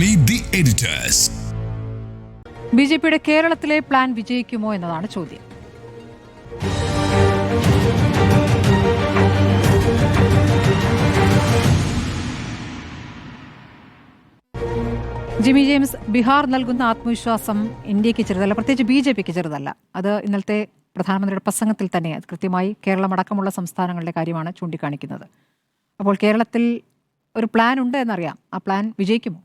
Meet the editors. ബിജെപിയുടെ കേരളത്തിലെ plan വിജയിക്കുമോ എന്നതാണ് ചോദ്യം. ജിമ്മി ജെയിംസ്, ബീഹാർ നൽകുന്ന ആത്മവിശ്വാസം ഇന്ത്യക്ക് ചെറുതല്ല, പ്രത്യേകിച്ച് ബിജെപിക്ക് ചെറുതല്ല. അത് ഇന്നലത്തെ പ്രധാനമന്ത്രിയുടെ പ്രസംഗത്തിൽ തന്നെ കൃത്യമായി കേരളമടക്കമുള്ള സംസ്ഥാനങ്ങളുടെ കാര്യമാണ് ചൂണ്ടിക്കാണിക്കുന്നത്. അപ്പോൾ കേരളത്തിൽ ഒരു പ്ലാൻ ഉണ്ട് എന്നറിയാം. ആ പ്ലാൻ വിജയിക്കുമോ?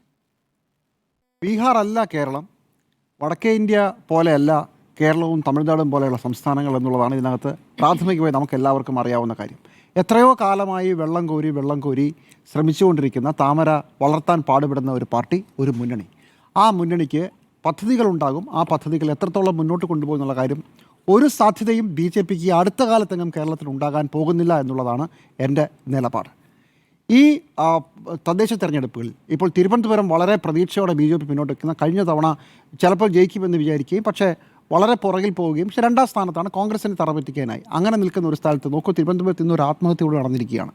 ബീഹാർ അല്ല കേരളം, വടക്കേ ഇന്ത്യ പോലെയല്ല കേരളവും തമിഴ്നാടും പോലെയുള്ള സംസ്ഥാനങ്ങൾ എന്നുള്ളതാണ് ഇതിനകത്ത് പ്രാഥമികമായി നമുക്ക് എല്ലാവർക്കും അറിയാവുന്ന കാര്യം. എത്രയോ കാലമായി വെള്ളം കോരി ശ്രമിച്ചുകൊണ്ടിരിക്കുന്ന, താമര വളർത്താൻ പാടുപെടുന്ന ഒരു പാർട്ടി, ഒരു മുന്നണി. ആ മുന്നണിക്ക് പദ്ധതികളുണ്ടാകും. ആ പദ്ധതികൾ എത്രത്തോളം മുന്നോട്ട് കൊണ്ടുപോകുന്നുള്ള കാര്യം ഒരു സാധ്യതയും BJPക്ക് അടുത്ത കാലത്തെങ്ങും കേരളത്തിൽ ഉണ്ടാകാൻ പോകുന്നില്ല എന്നുള്ളതാണ് എൻ്റെ നിലപാട്. ഈ തദ്ദേശ തെരഞ്ഞെടുപ്പുകളിൽ ഇപ്പോൾ തിരുവനന്തപുരം വളരെ പ്രതീക്ഷയോടെ BJP മുന്നോട്ട് വയ്ക്കുന്ന, കഴിഞ്ഞ തവണ ചിലപ്പോൾ ജയിക്കുമെന്ന് വിചാരിക്കുകയും പക്ഷേ വളരെ പുറകിൽ പോവുകയും പക്ഷേ രണ്ടാം സ്ഥാനത്താണ് കോൺഗ്രസിന് തറപറ്റിക്കാനായി. അങ്ങനെ നിൽക്കുന്ന ഒരു സ്ഥലത്ത് നോക്കൂ, തിരുവനന്തപുരത്ത് ഇന്നൊരു ആത്മഹത്യയോട് നടന്നിരിക്കുകയാണ്.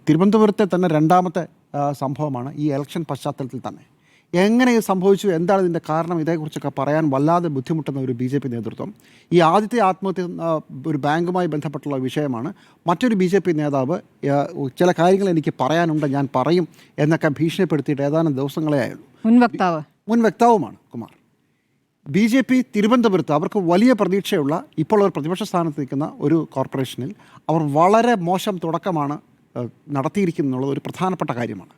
തിരുവനന്തപുരത്തെ തന്നെ രണ്ടാമത്തെ സംഭവമാണ് ഈ ഇലക്ഷൻ പശ്ചാത്തലത്തിൽ തന്നെ. എങ്ങനെ ഇത് സംഭവിച്ചു, എന്താണ് ഇതിൻ്റെ കാരണം, ഇതേക്കുറിച്ചൊക്കെ പറയാൻ വല്ലാതെ ബുദ്ധിമുട്ടുന്ന ഒരു BJP നേതൃത്വം. ഈ ആദ്യത്തെ ആത്മഹത്യ ഒരു ബാങ്കുമായി ബന്ധപ്പെട്ടുള്ള വിഷയമാണ്. മറ്റൊരു BJP നേതാവ് ചില കാര്യങ്ങൾ എനിക്ക് പറയാനുണ്ട്, ഞാൻ പറയും എന്നൊക്കെ ഭീഷണിപ്പെടുത്തിയിട്ട് ഏതാനും ദിവസങ്ങളേ ആയുള്ളൂ. മുൻ വക്താവുമാണ് കുമാർ. BJP തിരുവനന്തപുരത്ത് അവർക്ക് വലിയ പ്രതീക്ഷയുള്ള, ഇപ്പോൾ ഒരു പ്രതിപക്ഷ സ്ഥാനത്ത് നിൽക്കുന്ന ഒരു കോർപ്പറേഷനിൽ അവർ വളരെ മോശം തുടക്കമാണ് നടത്തിയിരിക്കുന്നുള്ളത് ഒരു പ്രധാനപ്പെട്ട കാര്യമാണ്.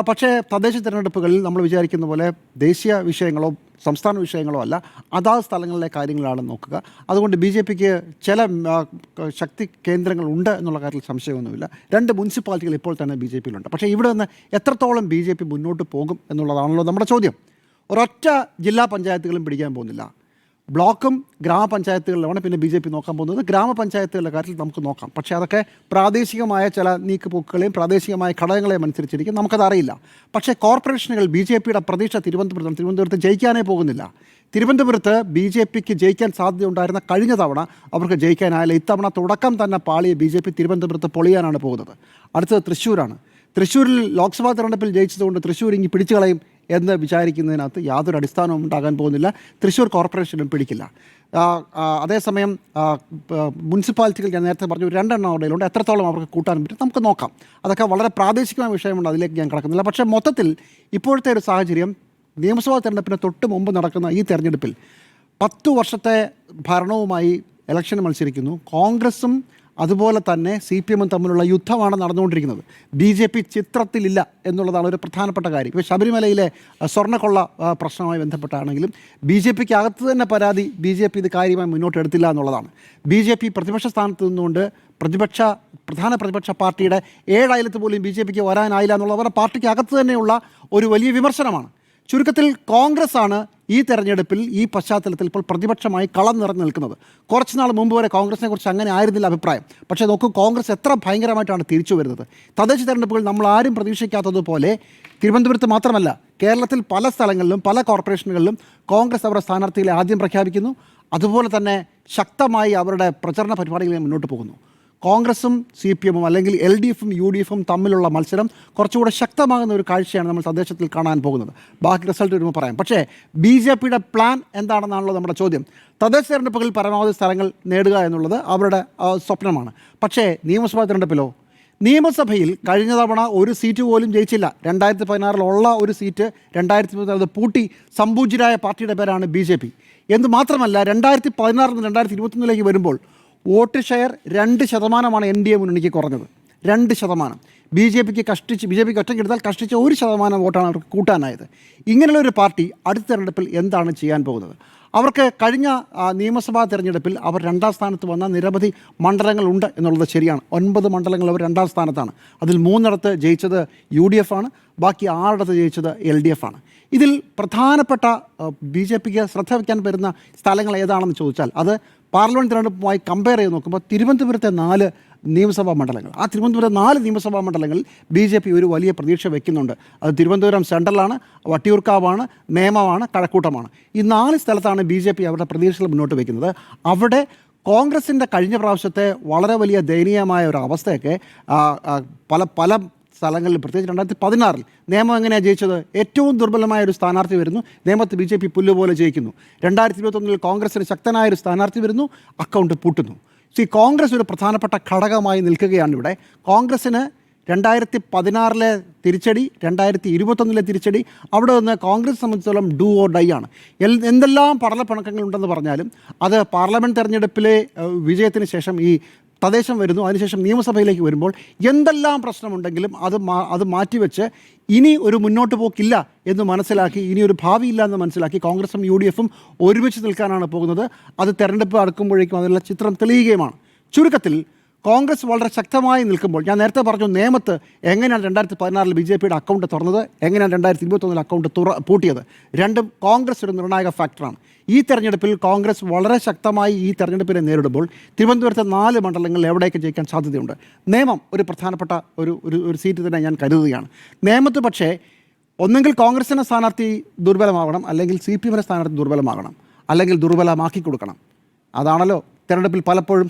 പക്ഷേ തദ്ദേശ തിരഞ്ഞെടുപ്പുകളിൽ നമ്മൾ വിചാരിക്കുന്ന പോലെ ദേശീയ വിഷയങ്ങളോ സംസ്ഥാന വിഷയങ്ങളോ അല്ല, അതാത് സ്ഥലങ്ങളിലെ കാര്യങ്ങളാണ് നോക്കുക. അതുകൊണ്ട് BJPക്ക് ചില ശക്തി കേന്ദ്രങ്ങൾ ഉണ്ട് എന്നുള്ള കാര്യത്തിൽ സംശയമൊന്നുമില്ല. 2 മുനിസിപ്പാലിറ്റികൾ ഇപ്പോൾ തന്നെ BJPയിലുണ്ട്. പക്ഷേ ഇവിടെ നിന്ന് എത്രത്തോളം BJP മുന്നോട്ട് പോകും എന്നുള്ളതാണല്ലോ നമ്മുടെ ചോദ്യം. ഒരൊറ്റ ജില്ലാ പഞ്ചായത്തുകളും പിടിക്കാൻ പോകുന്നില്ല. ബ്ലോക്കും ഗ്രാമപഞ്ചായത്തുകളിലാണ് പിന്നെ BJP നോക്കാൻ പോകുന്നത്. ഗ്രാമപഞ്ചായത്തുകളുടെ കാര്യത്തിൽ നമുക്ക് നോക്കാം. പക്ഷേ അതൊക്കെ പ്രാദേശികമായ ചില നീക്കുപോക്കുകളെയും പ്രാദേശികമായ ഘടകങ്ങളെയും അനുസരിച്ചിരിക്കും, നമുക്കതറിയില്ല. പക്ഷേ കോർപ്പറേഷനുകൾ BJPയുടെ പ്രതീക്ഷ തിരുവനന്തപുരത്ത് ജയിക്കാനേ പോകുന്നില്ല. തിരുവനന്തപുരത്ത് BJPക്ക് ജയിക്കാൻ സാധ്യതയുണ്ടായിരുന്ന കഴിഞ്ഞ തവണ അവർക്ക് ജയിക്കാനായാലും ഇത്തവണ തുടക്കം തന്നെ പാളിയ BJP തിരുവനന്തപുരത്ത് പൊളിയാനാണ് പോകുന്നത്. അടുത്തത് തൃശ്ശൂരാണ്. തൃശ്ശൂരിൽ ലോക്സഭാ തെരഞ്ഞെടുപ്പിൽ ജയിച്ചതുകൊണ്ട് തൃശ്ശൂർ ഇങ്ങ് പിടിച്ചു കളയും എന്ന് വിചാരിക്കുന്നതിനകത്ത് യാതൊരു അടിസ്ഥാനവും ഉണ്ടാകാൻ പോകുന്നില്ല. തൃശ്ശൂർ കോർപ്പറേഷനും പിടിക്കില്ല. അതേസമയം മുനിസിപ്പാലിറ്റികൾ ഞാൻ നേരത്തെ പറഞ്ഞു 2 എണ്ണം അവിടെയുണ്ട്. എത്രത്തോളം അവർക്ക് കൂട്ടാൻ പറ്റും നമുക്ക് നോക്കാം. അതൊക്കെ വളരെ പ്രാദേശികമായ വിഷയമുണ്ട്, അതിലേക്ക് ഞാൻ കിടക്കുന്നില്ല. പക്ഷേ മൊത്തത്തിൽ ഇപ്പോഴത്തെ ഒരു സാഹചര്യം, നിയമസഭാ തെരഞ്ഞെടുപ്പിന് തൊട്ട് മുമ്പ് നടക്കുന്ന ഈ തെരഞ്ഞെടുപ്പിൽ 10 വർഷത്തെ ഭരണവുമായി ഇലക്ഷൻ മത്സരിക്കുന്നു. കോൺഗ്രസും അതുപോലെ തന്നെ CPMും തമ്മിലുള്ള യുദ്ധമാണ് നടന്നുകൊണ്ടിരിക്കുന്നത്. BJP ചിത്രത്തിലില്ല എന്നുള്ളതാണ് ഒരു പ്രധാനപ്പെട്ട കാര്യം. ഇപ്പോൾ ശബരിമലയിലെ സ്വർണ്ണക്കൊള്ള പ്രശ്നവുമായി ബന്ധപ്പെട്ടാണെങ്കിലും BJPക്ക് അകത്ത് തന്നെ പരാതി, BJP ഇത് കാര്യമായി മുന്നോട്ടെടുത്തില്ല എന്നുള്ളതാണ്. BJP പ്രതിപക്ഷ സ്ഥാനത്ത് നിന്നുകൊണ്ട് പ്രധാന പ്രതിപക്ഷ പാർട്ടിയുടെ 7 അയലത്ത് പോലും BJPക്ക് വരാനായില്ല എന്നുള്ളത് അവരുടെ പാർട്ടിക്ക് അകത്ത് തന്നെയുള്ള ഒരു വലിയ വിമർശനമാണ്. ചുരുക്കത്തിൽ കോൺഗ്രസ് ആണ് ഈ തെരഞ്ഞെടുപ്പിൽ ഈ പശ്ചാത്തലത്തിൽ ഇപ്പോൾ പ്രതിപക്ഷമായി കളം നിറഞ്ഞു നിൽക്കുന്നത്. കുറച്ച് നാൾ മുമ്പ് വരെ കോൺഗ്രസിനെ കുറിച്ച് അങ്ങനെ ആയിരുന്നില്ല അഭിപ്രായം. പക്ഷേ നോക്കൂ, കോൺഗ്രസ് എത്ര ഭയങ്കരമായിട്ടാണ് തിരിച്ചു വരുന്നത്. തദ്ദേശ തെരഞ്ഞെടുപ്പുകൾ നമ്മൾ ആരും പ്രതീക്ഷിക്കാത്തതുപോലെ തിരുവനന്തപുരത്ത് മാത്രമല്ല, കേരളത്തിൽ പല സ്ഥലങ്ങളിലും പല കോർപ്പറേഷനുകളിലും കോൺഗ്രസ് അവരുടെ സ്ഥാനാർത്ഥികളെ ആദ്യം പ്രഖ്യാപിക്കുന്നു. അതുപോലെ തന്നെ ശക്തമായി അവരുടെ പ്രചരണ പരിപാടികളെ മുന്നോട്ട് പോകുന്നു. കോൺഗ്രസും CPMും അല്ലെങ്കിൽ LDFും UDFും തമ്മിലുള്ള മത്സരം കുറച്ചുകൂടെ ശക്തമാകുന്ന ഒരു കാഴ്ചയാണ് നമ്മൾ തദ്ദേശത്തിൽ കാണാൻ പോകുന്നത്. ബാക്കി റിസൾട്ട് വരുമ്പോൾ പറയാം. പക്ഷേ BJPയുടെ പ്ലാൻ എന്താണെന്നാണല്ലോ നമ്മുടെ ചോദ്യം. തദ്ദേശ തെരഞ്ഞെടുപ്പുകളിൽ പരമാവധി സ്ഥലങ്ങൾ നേടുക എന്നുള്ളത് അവരുടെ സ്വപ്നമാണ്. പക്ഷേ നിയമസഭാ തെരഞ്ഞെടുപ്പിലോ? നിയമസഭയിൽ കഴിഞ്ഞ തവണ ഒരു സീറ്റ് പോലും ജയിച്ചില്ല. 2016 ഒരു സീറ്റ് 2014 പൂട്ടി സംപൂജ്യരായ പാർട്ടിയുടെ പേരാണ് BJP. എന്ന് മാത്രമല്ല 2016 നിന്ന് 2021 വരുമ്പോൾ വോട്ട് ഷെയർ 2% NDA മുന്നണിക്ക് കുറഞ്ഞത്. 2%. BJPക്ക് ഒറ്റയ്ക്ക് എടുത്താൽ കഷ്ടിച്ച് 1% വോട്ടാണ് അവർക്ക് കൂട്ടാനായത്. ഇങ്ങനെയുള്ളൊരു പാർട്ടി അടുത്ത തെരഞ്ഞെടുപ്പിൽ എന്താണ് ചെയ്യാൻ പോകുന്നത്? അവർക്ക് കഴിഞ്ഞ നിയമസഭാ തെരഞ്ഞെടുപ്പിൽ അവർ 2ാം സ്ഥാനത്ത് വന്ന നിരവധി മണ്ഡലങ്ങളുണ്ട് എന്നുള്ളത് ശരിയാണ്. 9 മണ്ഡലങ്ങൾ അവർ 2ാം സ്ഥാനത്താണ്. അതിൽ 3 ജയിച്ചത് UDF ആണ്, ബാക്കി 6 ജയിച്ചത് LDF ആണ്. ഇതിൽ പ്രധാനപ്പെട്ട BJPക്ക് ശ്രദ്ധ വയ്ക്കാൻ വരുന്ന സ്ഥലങ്ങൾ ഏതാണെന്ന് ചോദിച്ചാൽ അത് പാർലമെൻറ്റ് തെരഞ്ഞെടുപ്പുമായി കമ്പയർ ചെയ്ത് നോക്കുമ്പോൾ തിരുവനന്തപുരത്തെ 4 നിയമസഭാ മണ്ഡലങ്ങൾ, ആ തിരുവനന്തപുരം 4 നിയമസഭാ മണ്ഡലങ്ങളിൽ BJP ഒരു വലിയ പ്രതീക്ഷ വയ്ക്കുന്നുണ്ട്. അത് തിരുവനന്തപുരം സെൻട്രലാണ്, വട്ടിയൂർക്കാവാണ്, നേമമാണ്, കഴക്കൂട്ടമാണ്. ഈ 4 സ്ഥലത്താണ് BJP അവരുടെ പ്രതീക്ഷകൾ മുന്നോട്ട് വയ്ക്കുന്നത്. അവിടെ കോൺഗ്രസിൻ്റെ കഴിഞ്ഞ പ്രാവശ്യത്തെ വളരെ വലിയ ദയനീയമായ ഒരു അവസ്ഥയൊക്കെ പല സ്ഥലങ്ങളിൽ, പ്രത്യേകിച്ച് 2016 നിയമം എങ്ങനെയാണ് ജയിച്ചത്? ഏറ്റവും ദുർബലമായ ഒരു സ്ഥാനാർത്ഥി വരുന്നു, നേമത്ത് BJP പുല്ലുപോലെ ജയിക്കുന്നു. 2021 കോൺഗ്രസിന് ശക്തനായ ഒരു സ്ഥാനാർത്ഥി വരുന്നു, അക്കൗണ്ട് പൂട്ടുന്നു. കോൺഗ്രസ് ഒരു പ്രധാനപ്പെട്ട ഘടകമായി നിൽക്കുകയാണ് ഇവിടെ. കോൺഗ്രസ്സിന് 2016 തിരിച്ചടി, 2021 തിരിച്ചടി, അവിടെ നിന്ന് കോൺഗ്രസ് സംബന്ധിച്ചിടത്തോളം ഡു ഓർ ഡൈ ആണ്. എന്തെല്ലാം പടലപ്പിണക്കങ്ങളുണ്ടെന്ന് പറഞ്ഞാലും അത് പാർലമെൻറ്റ് തെരഞ്ഞെടുപ്പിലെ വിജയത്തിന് ശേഷം ഈ തദ്ദേശം വരുന്നു, അതിനുശേഷം നിയമസഭയിലേക്ക് വരുമ്പോൾ എന്തെല്ലാം പ്രശ്നമുണ്ടെങ്കിലും അത് മാറ്റിവെച്ച് ഇനി ഒരു മുന്നോട്ട് പോക്കില്ല എന്ന് മനസ്സിലാക്കി, ഇനി ഒരു ഭാവിയില്ല എന്ന് മനസ്സിലാക്കി കോൺഗ്രസും UDFും ഒരുമിച്ച് നിൽക്കാനാണ് പോകുന്നത്. അത് തെരഞ്ഞെടുപ്പ് അടുക്കുമ്പോഴേക്കും അതിനുള്ള ചിത്രം തെളിയുകയുമാണ്. ചുരുക്കത്തിൽ കോൺഗ്രസ് വളരെ ശക്തമായി നിൽക്കുമ്പോൾ, ഞാൻ നേരത്തെ പറഞ്ഞു നേമത്ത് എങ്ങനെയാണ് 2016 BJPയുടെ അക്കൗണ്ട് തുറന്നത്, എങ്ങനെയാണ് 2021 അക്കൗണ്ട് പൂട്ടിയത്, രണ്ടും കോൺഗ്രസ് ഒരു നിർണായക ഫാക്ടറാണ്. ഈ തെരഞ്ഞെടുപ്പിൽ കോൺഗ്രസ് വളരെ ശക്തമായി ഈ തെരഞ്ഞെടുപ്പിനെ നേരിടുമ്പോൾ തിരുവനന്തപുരത്തെ 4 മണ്ഡലങ്ങളിൽ എവിടെയൊക്കെ ജയിക്കാൻ സാധ്യതയുണ്ട്. നേമം ഒരു പ്രധാനപ്പെട്ട ഒരു സീറ്റ് തന്നെ ഞാൻ കരുതുകയാണ്. നേമത്ത് പക്ഷേ ഒന്നെങ്കിൽ കോൺഗ്രസിൻ്റെ സ്ഥാനാർത്ഥി ദുർബലമാകണം, അല്ലെങ്കിൽ CPMൻ്റെ സ്ഥാനാർത്ഥി ദുർബലമാകണം, അല്ലെങ്കിൽ ദുർബലമാക്കി കൊടുക്കണം. അതാണല്ലോ തെരഞ്ഞെടുപ്പിൽ പലപ്പോഴും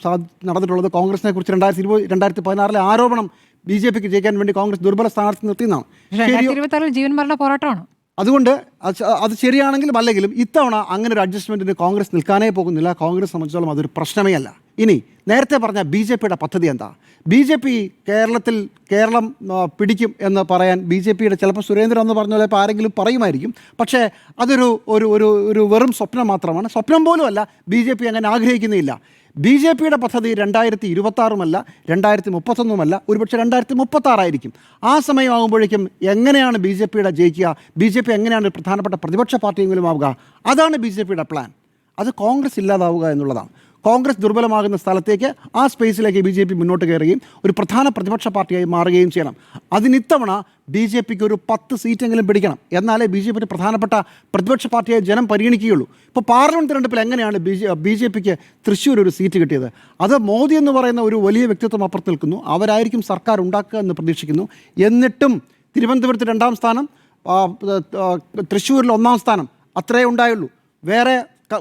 നടന്നിട്ടുള്ളത്. കോൺഗ്രസിനെ കുറിച്ച് 2016 ആരോപണം BJPക്ക് ജയിക്കാൻ വേണ്ടി കോൺഗ്രസ് ദുർബല സ്ഥാനാർത്ഥി നിർത്തിയെന്നാണ്. 2026 ജീവൻ മരണ പോരാട്ടമാണ്. അതുകൊണ്ട് അത് ശരിയാണെങ്കിലും അല്ലെങ്കിലും ഇത്തവണ അങ്ങനെ ഒരു അഡ്ജസ്റ്റ്മെൻറ്റിന് കോൺഗ്രസ് നിൽക്കാനേ പോകുന്നില്ല. കോൺഗ്രസ് സംബന്ധിച്ചോളം അതൊരു പ്രശ്നമേ അല്ല. ഇനി നേരത്തെ പറഞ്ഞ BJPയുടെ പദ്ധതി എന്താ? BJP കേരളം പിടിക്കും എന്ന് പറയാൻ BJPയുടെ ചിലപ്പോൾ സുരേന്ദ്രൻ എന്ന് പറഞ്ഞ പോലെ ഇപ്പോൾ ആരെങ്കിലും പറയുമായിരിക്കും. പക്ഷേ അതൊരു വെറും സ്വപ്നം മാത്രമാണ്. സ്വപ്നം പോലും അല്ല. BJP അങ്ങനെ ആഗ്രഹിക്കുന്നില്ല. BJPയുടെ പദ്ധതി 2026 2031 ഒരുപക്ഷെ 2036 ആയിരിക്കും. ആ സമയമാകുമ്പോഴേക്കും എങ്ങനെയാണ് BJPയുടെ ജയിക്കുക, BJP എങ്ങനെയാണ് പ്രധാനപ്പെട്ട പ്രതിപക്ഷ പാർട്ടിയെങ്കിലും ആവുക, അതാണ് BJPയുടെ പ്ലാൻ. അത് കോൺഗ്രസ് ഇല്ലാതാവുക എന്നുള്ളതാണ്. കോൺഗ്രസ് ദുർബലമാകുന്ന സ്ഥലത്തേക്ക്, ആ സ്പേസിലേക്ക് BJP മുന്നോട്ട് കയറുകയും ഒരു പ്രധാന പ്രതിപക്ഷ പാർട്ടിയായി മാറുകയും ചെയ്യണം. അതിനിത്തവണ BJPക്ക് ഒരു 10 സീറ്റെങ്കിലും പിടിക്കണം. എന്നാലേ BJP പ്രധാനപ്പെട്ട പ്രതിപക്ഷ പാർട്ടിയായി ജനം പരിഗണിക്കുകയുള്ളൂ. ഇപ്പോൾ പാർലമെൻറ്റ് തെരഞ്ഞെടുപ്പിൽ എങ്ങനെയാണ് BJPക്ക് തൃശ്ശൂർ ഒരു സീറ്റ് കിട്ടിയത്? അത് മോദി എന്ന് പറയുന്ന ഒരു വലിയ വ്യക്തിത്വം അപ്പുറത്ത് നിൽക്കുന്നു, അവരായിരിക്കും സർക്കാർ ഉണ്ടാക്കുക എന്ന് പ്രതീക്ഷിക്കുന്നു. എന്നിട്ടും തിരുവനന്തപുരത്ത് 2ാം സ്ഥാനം, തൃശ്ശൂരിൽ 1ാം സ്ഥാനം, അത്രേ ഉണ്ടായുള്ളൂ. വേറെ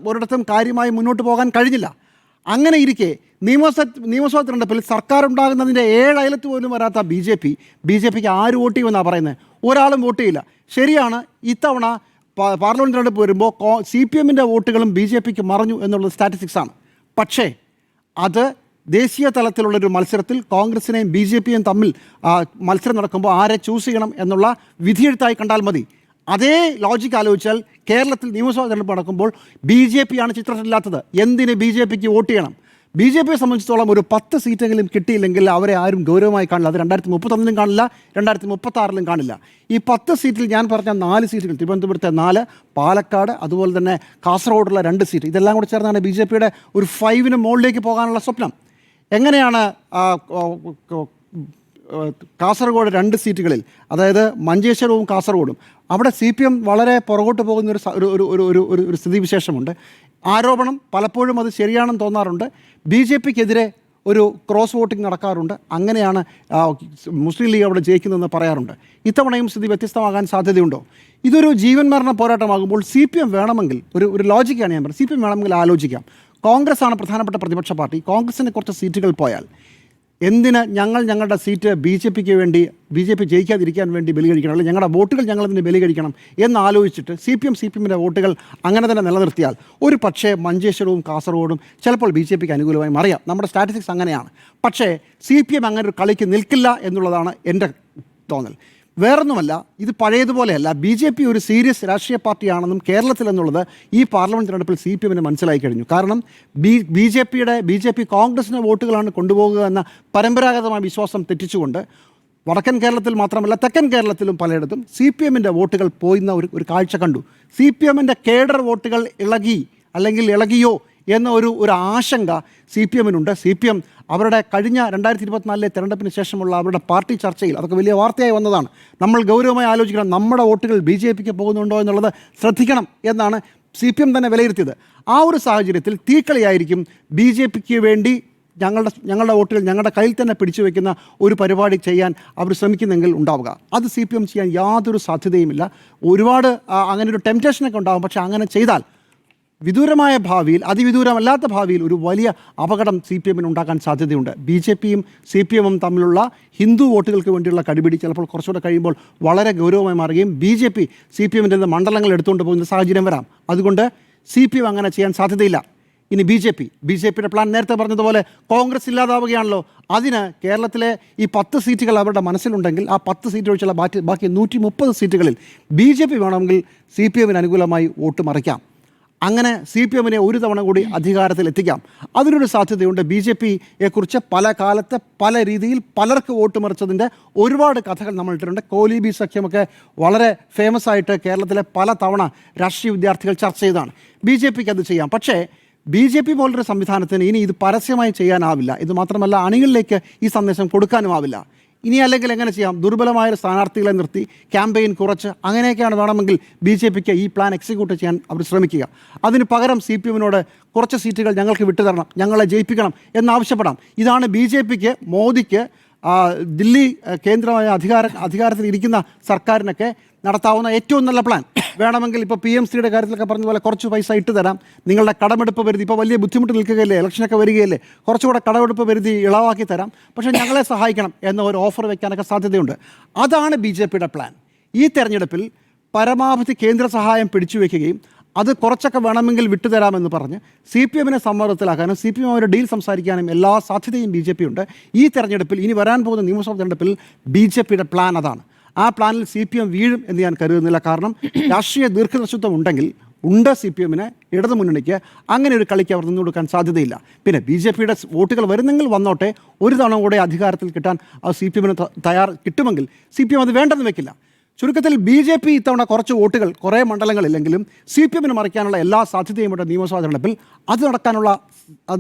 ഒരിടത്തും കാര്യമായി മുന്നോട്ട് പോകാൻ കഴിഞ്ഞില്ല. അങ്ങനെ ഇരിക്കെ നിയമസഭാ തെരഞ്ഞെടുപ്പിൽ സർക്കാർ ഉണ്ടാകുന്നതിൻ്റെ 7 അയലത്ത് പോലും വരാത്ത BJPക്ക് ആര് വോട്ട് ചെയ്യുമെന്നാണ് പറയുന്നത്? ഒരാളും വോട്ട് ചെയ്യില്ല. ശരിയാണ്, ഇത്തവണ പാർലമെൻറ്റ് തെരഞ്ഞെടുപ്പ് വരുമ്പോൾ CPMൻ്റെ വോട്ടുകളും BJPക്ക് മറഞ്ഞു എന്നുള്ളത് സ്റ്റാറ്റിസ്റ്റിക്സാണ്. പക്ഷേ അത് ദേശീയ തലത്തിലുള്ളൊരു മത്സരത്തിൽ കോൺഗ്രസിനെയും BJPയും തമ്മിൽ മത്സരം നടക്കുമ്പോൾ ആരെ ചൂസ് ചെയ്യണം എന്നുള്ള വിധിയെഴുത്തായി കണ്ടാൽ മതി. അതേ ലോജിക്ക് ആലോചിച്ചാൽ കേരളത്തിൽ നിയമസഭാ തെരഞ്ഞെടുപ്പ് നടക്കുമ്പോൾ BJPയാണ് ചിത്രത്തിലില്ലാത്തത്. എന്തിന് BJPക്ക് വോട്ട് ചെയ്യണം? BJPയെ സംബന്ധിച്ചിടത്തോളം ഒരു 10 സീറ്റെങ്കിലും കിട്ടിയില്ലെങ്കിൽ അവരെ ആരും ഗൗരവമായി കാണില്ല. അത് 2031 കാണില്ല, 2036 കാണില്ല. ഈ 10 സീറ്റിൽ ഞാൻ പറഞ്ഞ 4 സീറ്റുകൾ, തിരുവനന്തപുരത്തെ 4, പാലക്കാട്, അതുപോലെ തന്നെ കാസർഗോഡുള്ള 2 സീറ്റ്, ഇതെല്ലാം കൂടി ചേർന്നാണ് BJPയുടെ ഒരു 5ന് മുകളിലേക്ക് പോകാനുള്ള സ്വപ്നം. എങ്ങനെയാണ് കാസർഗോഡ് 2 സീറ്റുകളിൽ, അതായത് മഞ്ചേശ്വരവും കാസർഗോഡും, അവിടെ CPM വളരെ പുറകോട്ട് പോകുന്ന ഒരു സ്ഥിതിവിശേഷമുണ്ട്. ആരോപണം പലപ്പോഴും അത് ശരിയാണെന്ന് തോന്നാറുണ്ട്. BJPക്കെതിരെ ഒരു ക്രോസ് വോട്ടിംഗ് നടക്കാറുണ്ട്. അങ്ങനെയാണ് മുസ്ലിം ലീഗ് അവിടെ ജയിക്കുന്നതെന്ന് പറയാറുണ്ട്. ഇത്തവണയും സ്ഥിതി വ്യത്യസ്തമാകാൻ സാധ്യതയുണ്ടോ? ഇതൊരു ജീവൻ മരണ പോരാട്ടമാകുമ്പോൾ CPM വേണമെങ്കിൽ, ഒരു ലോജിക്കാണ് ഞാൻ പറയുന്നത്, CPM വേണമെങ്കിൽ ആലോചിക്കാം. കോൺഗ്രസ് ആണ് പ്രധാനപ്പെട്ട പ്രതിപക്ഷ പാർട്ടി. കോൺഗ്രസിന് കുറച്ച് സീറ്റുകൾ പോയാൽ എന്തിന് ഞങ്ങളുടെ സീറ്റ് BJPക്ക് വേണ്ടി, BJP ജയിക്കാതിരിക്കാൻ വേണ്ടി ബലി കഴിക്കണം, അല്ലെങ്കിൽ ഞങ്ങളുടെ വോട്ടുകൾ ഞങ്ങളതിന് ബലി കഴിക്കണം എന്നാലോചിച്ചിട്ട് CPMൻ്റെ വോട്ടുകൾ അങ്ങനെ തന്നെ നിലനിർത്തിയാൽ ഒരു പക്ഷേ മഞ്ചേശ്വരവും കാസർഗോഡും ചിലപ്പോൾ BJPക്ക് അനുകൂലമായി മറിയാം. നമ്മുടെ സ്റ്റാറ്റിസ്റ്റിക്സ് അങ്ങനെയാണ്. പക്ഷേ CPM അങ്ങനെ ഒരു കളിക്ക് നിൽക്കില്ല എന്നുള്ളതാണ് എൻ്റെ തോന്നൽ. വേറൊന്നുമല്ല, ഇത് പഴയതുപോലെയല്ല. BJP ഒരു സീരിയസ് രാഷ്ട്രീയ പാർട്ടിയാണെന്നും കേരളത്തിലെന്നുള്ളത് ഈ പാർലമെൻറ്റ് തെരഞ്ഞെടുപ്പിൽ CPMന് മനസ്സിലായി കഴിഞ്ഞു. കാരണം BJP കോൺഗ്രസിൻ്റെ വോട്ടുകളാണ് കൊണ്ടുപോകുക എന്ന പരമ്പരാഗതമായ വിശ്വാസം തെറ്റിച്ചുകൊണ്ട് വടക്കൻ കേരളത്തിൽ മാത്രമല്ല തെക്കൻ കേരളത്തിലും പലയിടത്തും CPMൻ്റെ വോട്ടുകൾ പോയിന്ന ഒരു കാഴ്ച കണ്ടു. CPMൻ്റെ കേഡർ വോട്ടുകൾ ഇളകിയോ എന്ന ഒരു ആശങ്ക CPMനുണ്ട്. CPM അവരുടെ കഴിഞ്ഞ 2024 തെരഞ്ഞെടുപ്പിന് ശേഷമുള്ള അവരുടെ പാർട്ടി ചർച്ചയിൽ അതൊക്കെ വലിയ വാർത്തയായി വന്നതാണ്. നമ്മൾ ഗൗരവമായി ആലോചിക്കണം, നമ്മുടെ വോട്ടുകൾ BJPക്ക് പോകുന്നുണ്ടോ എന്നുള്ളത് ശ്രദ്ധിക്കണം എന്നാണ് CPM തന്നെ വിലയിരുത്തിയത്. ആ ഒരു സാഹചര്യത്തിൽ തീക്കളിയായിരിക്കും BJPക്ക് വേണ്ടി ഞങ്ങളുടെ വോട്ടുകൾ ഞങ്ങളുടെ കയ്യിൽ തന്നെ പിടിച്ചു വയ്ക്കുന്ന ഒരു പരിപാടി ചെയ്യാൻ അവർ ശ്രമിക്കുന്നെങ്കിൽ ഉണ്ടാവുക. അത് CPM ചെയ്യാൻ യാതൊരു സാധ്യതയുമില്ല. ഒരുപാട് അങ്ങനെ ഒരു ടെംപ്റ്റേഷനൊക്കെ ഉണ്ടാകും. പക്ഷേ അങ്ങനെ ചെയ്താൽ വിദൂരമായ ഭാവിയിൽ, അതിവിദൂരമല്ലാത്ത ഭാവിയിൽ ഒരു വലിയ അപകടം CPM ഉണ്ടാക്കാൻ സാധ്യതയുണ്ട്. BJPയും CPMും തമ്മിലുള്ള ഹിന്ദു വോട്ടുകൾക്ക് വേണ്ടിയുള്ള കടിപിടി ചിലപ്പോൾ കുറച്ചുകൂടെ കഴിയുമ്പോൾ വളരെ ഗൗരവമായി മാറുകയും BJP CPMൻ്റെ മണ്ഡലങ്ങൾ എടുത്തുകൊണ്ട് പോകുന്ന സാഹചര്യം വരാം. അതുകൊണ്ട് CPM അങ്ങനെ ചെയ്യാൻ സാധ്യതയില്ല. ഇനി BJPയുടെ പ്ലാൻ നേരത്തെ പറഞ്ഞതുപോലെ കോൺഗ്രസ് ഇല്ലാതാവുകയാണല്ലോ. അതിന് കേരളത്തിലെ ഈ 10 സീറ്റുകൾ അവരുടെ മനസ്സിലുണ്ടെങ്കിൽ ആ 10 സീറ്റ് ഒഴിച്ചുള്ള ബാക്കി 130 സീറ്റുകളിൽ BJP വേണമെങ്കിൽ CPMന് അനുകൂലമായി വോട്ട് മറിക്കാം. അങ്ങനെ CPMനെ ഒരു തവണ കൂടി അധികാരത്തിൽ എത്തിക്കാം. അതിനൊരു സാധ്യതയുണ്ട്. BJPയെക്കുറിച്ച് പല കാലത്ത് പല രീതിയിൽ പലർക്ക് വോട്ട് മറിച്ചതിൻ്റെ ഒരുപാട് കഥകൾ നമ്മൾ ഇട്ടിട്ടുണ്ട്. കോലി സഖ്യമൊക്കെ വളരെ ഫേമസ് ആയിട്ട് കേരളത്തിലെ പല തവണ രാഷ്ട്രീയ വിദ്യാർത്ഥികൾ ചർച്ച ചെയ്തതാണ്. BJPക്ക് അത് ചെയ്യാം. പക്ഷേ BJP പോലൊരു സംവിധാനത്തിന് ഇനി ഇത് പരസ്യമായി ചെയ്യാനാവില്ല. ഇത് മാത്രമല്ല, അണികളിലേക്ക് ഈ സന്ദേശം കൊടുക്കാനുമാവില്ല. ഇനി അല്ലെങ്കിൽ എങ്ങനെ ചെയ്യാം? ദുർബലമായ സ്ഥാനാർത്ഥികളെ നിർത്തി ക്യാമ്പയിൻ കുറച്ച് അങ്ങനെയൊക്കെയാണ് വേണമെങ്കിൽ BJPക്ക് ഈ പ്ലാൻ എക്സിക്യൂട്ട് ചെയ്യാൻ അവർ ശ്രമിക്കുക. അതിന് പകരം CPMനോട് കുറച്ച് സീറ്റുകൾ ഞങ്ങൾക്ക് വിട്ടുതരണം, ഞങ്ങളെ ജയിപ്പിക്കണം എന്നാവശ്യപ്പെടാം. ഇതാണ് BJPക്ക്, മോദിക്ക്, ദില്ലി കേന്ദ്രമായ അധികാരത്തിൽ ഇരിക്കുന്ന സർക്കാരിനൊക്കെ നടത്താവുന്ന ഏറ്റവും നല്ല പ്ലാൻ. വേണമെങ്കിൽ ഇപ്പോൾ PMCയുടെ കാര്യത്തിലൊക്കെ പറഞ്ഞ പോലെ കുറച്ച് പൈസ ഇട്ട് തരാം, നിങ്ങളുടെ കടമെടുപ്പ് പരിധി ഇപ്പോൾ വലിയ ബുദ്ധിമുട്ട് നിൽക്കുകയല്ലേ, ഇലക്ഷനൊക്കെ വരികയല്ലേ, കുറച്ചുകൂടെ കടമെടുപ്പ് പരിധി ഇളവാക്കി തരാം, പക്ഷേ ഞങ്ങളെ സഹായിക്കണം എന്ന ഒരു ഓഫർ വയ്ക്കാനൊക്കെ സാധ്യതയുണ്ട്. അതാണ് BJPയുടെ പ്ലാൻ. ഈ തെരഞ്ഞെടുപ്പിൽ പരമാവധി കേന്ദ്ര സഹായം പിടിച്ചു വയ്ക്കുകയും അത് കുറച്ചൊക്കെ വേണമെങ്കിൽ വിട്ടുതരാമെന്ന് പറഞ്ഞ് CPMനെ സമ്മർദ്ദത്തിലാക്കാനും CPM ഒരു ഡീൽ സംസാരിക്കാനും എല്ലാ സാധ്യതയും BJP ഉണ്ട്. ഈ തെരഞ്ഞെടുപ്പിൽ, ഇനി വരാൻ പോകുന്ന നിയമസഭാ തെരഞ്ഞെടുപ്പിൽ BJPയുടെ പ്ലാൻ അതാണ്. ആ പ്ലാനിൽ CPM വീഴും എന്ന് ഞാൻ കരുതുന്നില്ല. കാരണം രാഷ്ട്രീയ ദീർഘദർശിത്വം ഉണ്ടെങ്കിൽ CPMന്, ഇടതുമുന്നണിക്ക് അങ്ങനെ ഒരു കളിക്ക് അവർ നിന്നു കൊടുക്കാൻ സാധ്യതയില്ല. പിന്നെ BJPയുടെ വോട്ടുകൾ വരുന്നെങ്കിൽ വന്നോട്ടെ, ഒരു തവണ കൂടെ അധികാരത്തിൽ കിട്ടാൻ CPMന് കിട്ടുമെങ്കിൽ CPM അത് വേണ്ടെന്ന് വെക്കില്ല. ചുരുക്കത്തിൽ BJP ഇത്തവണ കുറച്ച് വോട്ടുകൾ കുറേ മണ്ഡലങ്ങളില്ലെങ്കിലും CPMന് മറിക്കാനുള്ള എല്ലാ സാധ്യതയുമുണ്ട് നിയമസഭാ തെരഞ്ഞെടുപ്പിൽ. അത്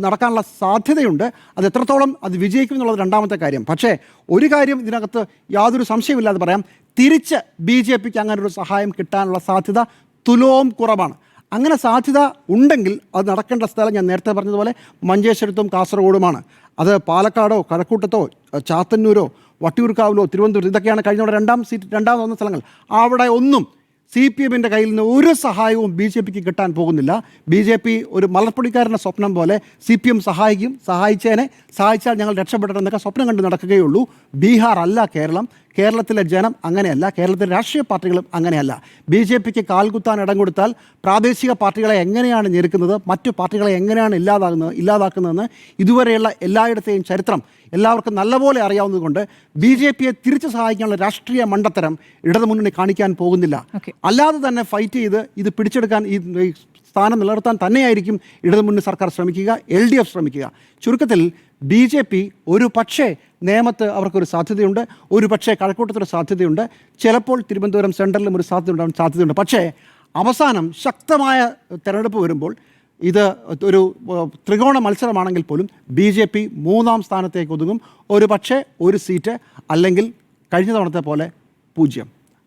നടക്കാനുള്ള സാധ്യതയുണ്ട്. അത് എത്രത്തോളം അത് വിജയിക്കും എന്നുള്ളത് രണ്ടാമത്തെ കാര്യം. പക്ഷേ ഒരു കാര്യം ഇതിനകത്ത് യാതൊരു സംശയമില്ലാതെ പറയാം, തിരിച്ച് BJPക്ക് അങ്ങനെ ഒരു സഹായം കിട്ടാനുള്ള സാധ്യത തുലോം കുറവാണ്. അങ്ങനെ സാധ്യത ഉണ്ടെങ്കിൽ അത് നടക്കേണ്ട സ്ഥലം ഞാൻ നേരത്തെ പറഞ്ഞതുപോലെ മഞ്ചേശ്വരത്തും കാസർഗോഡുമാണ്. അത് പാലക്കാടോ കഴക്കൂട്ടത്തോ ചാത്തന്നൂരോ വട്ടിയൂർക്കാവിലോ തിരുവനന്തപുരം, ഇതൊക്കെയാണ് കഴിഞ്ഞ രണ്ടാമത് വന്ന സ്ഥലങ്ങൾ. അവിടെ ഒന്നും CPMൻ്റെ കയ്യിൽ നിന്ന് ഒരു സഹായവും BJPക്ക് കിട്ടാൻ പോകുന്നില്ല. BJP ഒരു മലർപ്പൊടിക്കാരൻ്റെ സ്വപ്നം പോലെ CPM സഹായിച്ചാൽ ഞങ്ങൾ രക്ഷപ്പെടണമെന്നൊക്കെ സ്വപ്നം കണ്ട് നടക്കുകയുള്ളൂ. ബീഹാർ അല്ല കേരളം. കേരളത്തിലെ ജനം അങ്ങനെയല്ല, കേരളത്തിലെ രാഷ്ട്രീയ പാർട്ടികളും അങ്ങനെയല്ല. BJPക്ക് കാൽകുത്താൻ ഇടം കൊടുത്താൽ പ്രാദേശിക പാർട്ടികളെ എങ്ങനെയാണ് ഞെരുക്കുന്നത്, മറ്റു പാർട്ടികളെ എങ്ങനെയാണ് ഇല്ലാതാക്കുന്നതെന്ന് ഇതുവരെയുള്ള എല്ലായിടത്തെയും ചരിത്രം എല്ലാവർക്കും നല്ലപോലെ അറിയാവുന്നതുകൊണ്ട് BJPയെ തിരിച്ചു സഹായിക്കാനുള്ള രാഷ്ട്രീയ മണ്ടത്തരം ഇടതുമുന്നണി കാണിക്കാൻ പോകുന്നില്ല. അല്ലാതെ തന്നെ ഫൈറ്റ് ചെയ്ത് ഇത് പിടിച്ചെടുക്കാൻ, ഈ സ്ഥാനം നിലനിർത്താൻ തന്നെയായിരിക്കും ഇടതുമുന്നണി സർക്കാർ ശ്രമിക്കുക, LDF ശ്രമിക്കുക. ചുരുക്കത്തിൽ BJP ഒരു പക്ഷേ നേമത്ത് അവർക്കൊരു സാധ്യതയുണ്ട്, ഒരു പക്ഷേ കഴക്കൂട്ടത്തൊരു സാധ്യതയുണ്ട്, ചിലപ്പോൾ തിരുവനന്തപുരം സെൻട്രലിലും ഒരു സാധ്യതയുണ്ട്. പക്ഷേ അവസാനം ശക്തമായ തെരഞ്ഞെടുപ്പ് വരുമ്പോൾ ഇത് ഒരു ത്രികോണ മത്സരമാണെങ്കിൽ പോലും BJP 3-ാം സ്ഥാനത്തേക്ക് ഒതുങ്ങും. ഒരു പക്ഷേ ഒരു സീറ്റ്, അല്ലെങ്കിൽ കഴിഞ്ഞ തവണത്തെ പോലെ 0.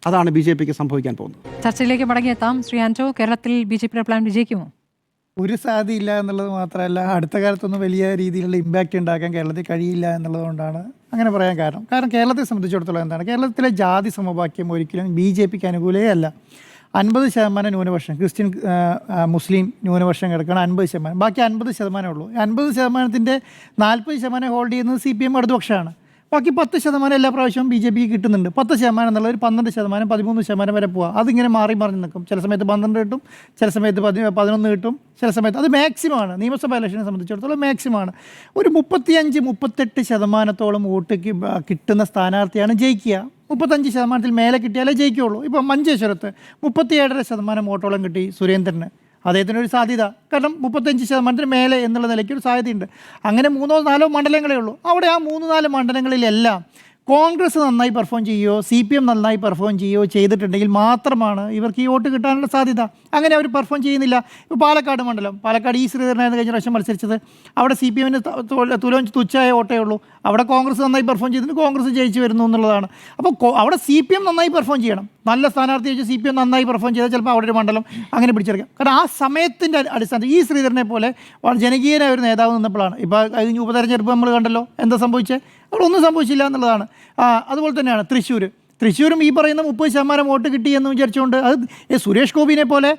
അതാണ് BJPക്ക് സംഭവിക്കാൻ പോകുന്നത്. ചർച്ചയിലേക്ക് മടങ്ങിയെത്താം. ശ്രീ ആന്റോ, കേരളത്തിൽ BJPയുടെ പ്ലാൻ വിജയിക്കുമോ? ഒരു സാധ്യതയില്ല എന്നുള്ളത് മാത്രമല്ല, അടുത്ത കാലത്തൊന്നും വലിയ രീതിയിലുള്ള ഇമ്പാക്റ്റ് ഉണ്ടാക്കാൻ കേരളത്തിൽ കഴിയില്ല എന്നുള്ളതുകൊണ്ടാണ് അങ്ങനെ പറയാൻ കാരണം കേരളത്തെ സംബന്ധിച്ചിടത്തോളം എന്താണ്, കേരളത്തിലെ ജാതി സമവാക്യം ഒരിക്കലും BJPക്ക് അനുകൂലമേ അല്ല. 50% ന്യൂനപക്ഷം, ക്രിസ്ത്യൻ മുസ്ലിം ന്യൂനപക്ഷം കിടക്കണം 50%, ബാക്കി 50% ഉള്ളൂ. 50%-ൻ്റെ 40% ഹോൾഡ് ചെയ്യുന്നത് CPM ഇടതുപക്ഷമാണ്. ബാക്കി 10% എല്ലാ പ്രാവശ്യവും BJPക്ക് കിട്ടുന്നുണ്ട്. 10% എന്നുള്ളത് ഒരു 12%, 13% വരെ പോവാം. അതിങ്ങനെ മാറി നിൽക്കും. ചില സമയത്ത് 12 കിട്ടും, ചില സമയത്ത് 11 കിട്ടും, ചില സമയത്ത് അത് മാക്സിമമാണ്. നിയമസഭാ ഇലക്ഷനെ സംബന്ധിച്ചിടത്തോളം മാക്സിമമാണ്. ഒരു 35-38% വോട്ട് കിട്ടുന്ന സ്ഥാനാർത്ഥിയാണ് ജയിക്കുക. 35% മേലെ കിട്ടിയാലേ ജയിക്കുകയുള്ളൂ. ഇപ്പം മഞ്ചേശ്വരത്ത് 37.5% വോട്ടോളം കിട്ടി സുരേന്ദ്രന്. അദ്ദേഹത്തിനൊരു സാധ്യത, കാരണം 35% മേലെ എന്നുള്ള നിലയ്ക്ക് ഒരു സാധ്യതയുണ്ട്. അങ്ങനെ 3-4 മണ്ഡലങ്ങളേ ഉള്ളൂ. അവിടെ ആ 3-4 മണ്ഡലങ്ങളിലെല്ലാം കോൺഗ്രസ് നന്നായി പെർഫോം ചെയ്യുകയോ CPM നന്നായി പെർഫോം ചെയ്യുകയോ ചെയ്തിട്ടുണ്ടെങ്കിൽ മാത്രമാണ് ഇവർക്ക് ഈ വോട്ട് കിട്ടാനുള്ള സാധ്യത. അങ്ങനെ അവർ പെർഫോം ചെയ്യുന്നില്ല. ഇപ്പോൾ പാലക്കാട് മണ്ഡലം, പാലക്കാട് ശ്രീധരനായിരുന്നു കഴിഞ്ഞ പ്രാവശ്യം മത്സരിച്ചത്. അവിടെ CPMന് തുച്ഛമായ വോട്ടേ ഉള്ളൂ. അവിടെ കോൺഗ്രസ് നന്നായി പെർഫോം ചെയ്തിട്ട് കോൺഗ്രസ് ജയിച്ചു വരുന്നു എന്നുള്ളതാണ്. അപ്പോൾ അവിടെ CPM നന്നായി പെർഫോം ചെയ്യണം. നല്ല സ്ഥാനാർത്ഥി വെച്ച് CPM നന്നായി പെർഫോം ചെയ്താൽ ചിലപ്പോൾ അവിടെ ഒരു മണ്ഡലം അങ്ങനെ പിടിച്ചെടുക്കാം. കാരണം ആ സമയത്തിൻ്റെ അടിസ്ഥാനത്തിൽ ശ്രീധരനെ പോലെ ജനകീയനായ ഒരു നേതാവ് നിന്നപ്പോഴാണ്. ഇപ്പോൾ കഴിഞ്ഞ ഉപതെരഞ്ഞെടുപ്പ് നമ്മൾ കണ്ടല്ലോ, എന്താ സംഭവിച്ചത്? അവിടെ ഒന്നും സംഭവിച്ചില്ല എന്നുള്ളതാണ്. അതുപോലെ തന്നെയാണ് തൃശ്ശൂർ. തൃശ്ശൂരും ഈ പറയുന്ന 30% വോട്ട് കിട്ടി എന്ന് വിചാരിച്ചുകൊണ്ട് അത് സുരേഷ് ഗോപിനെ പോലെ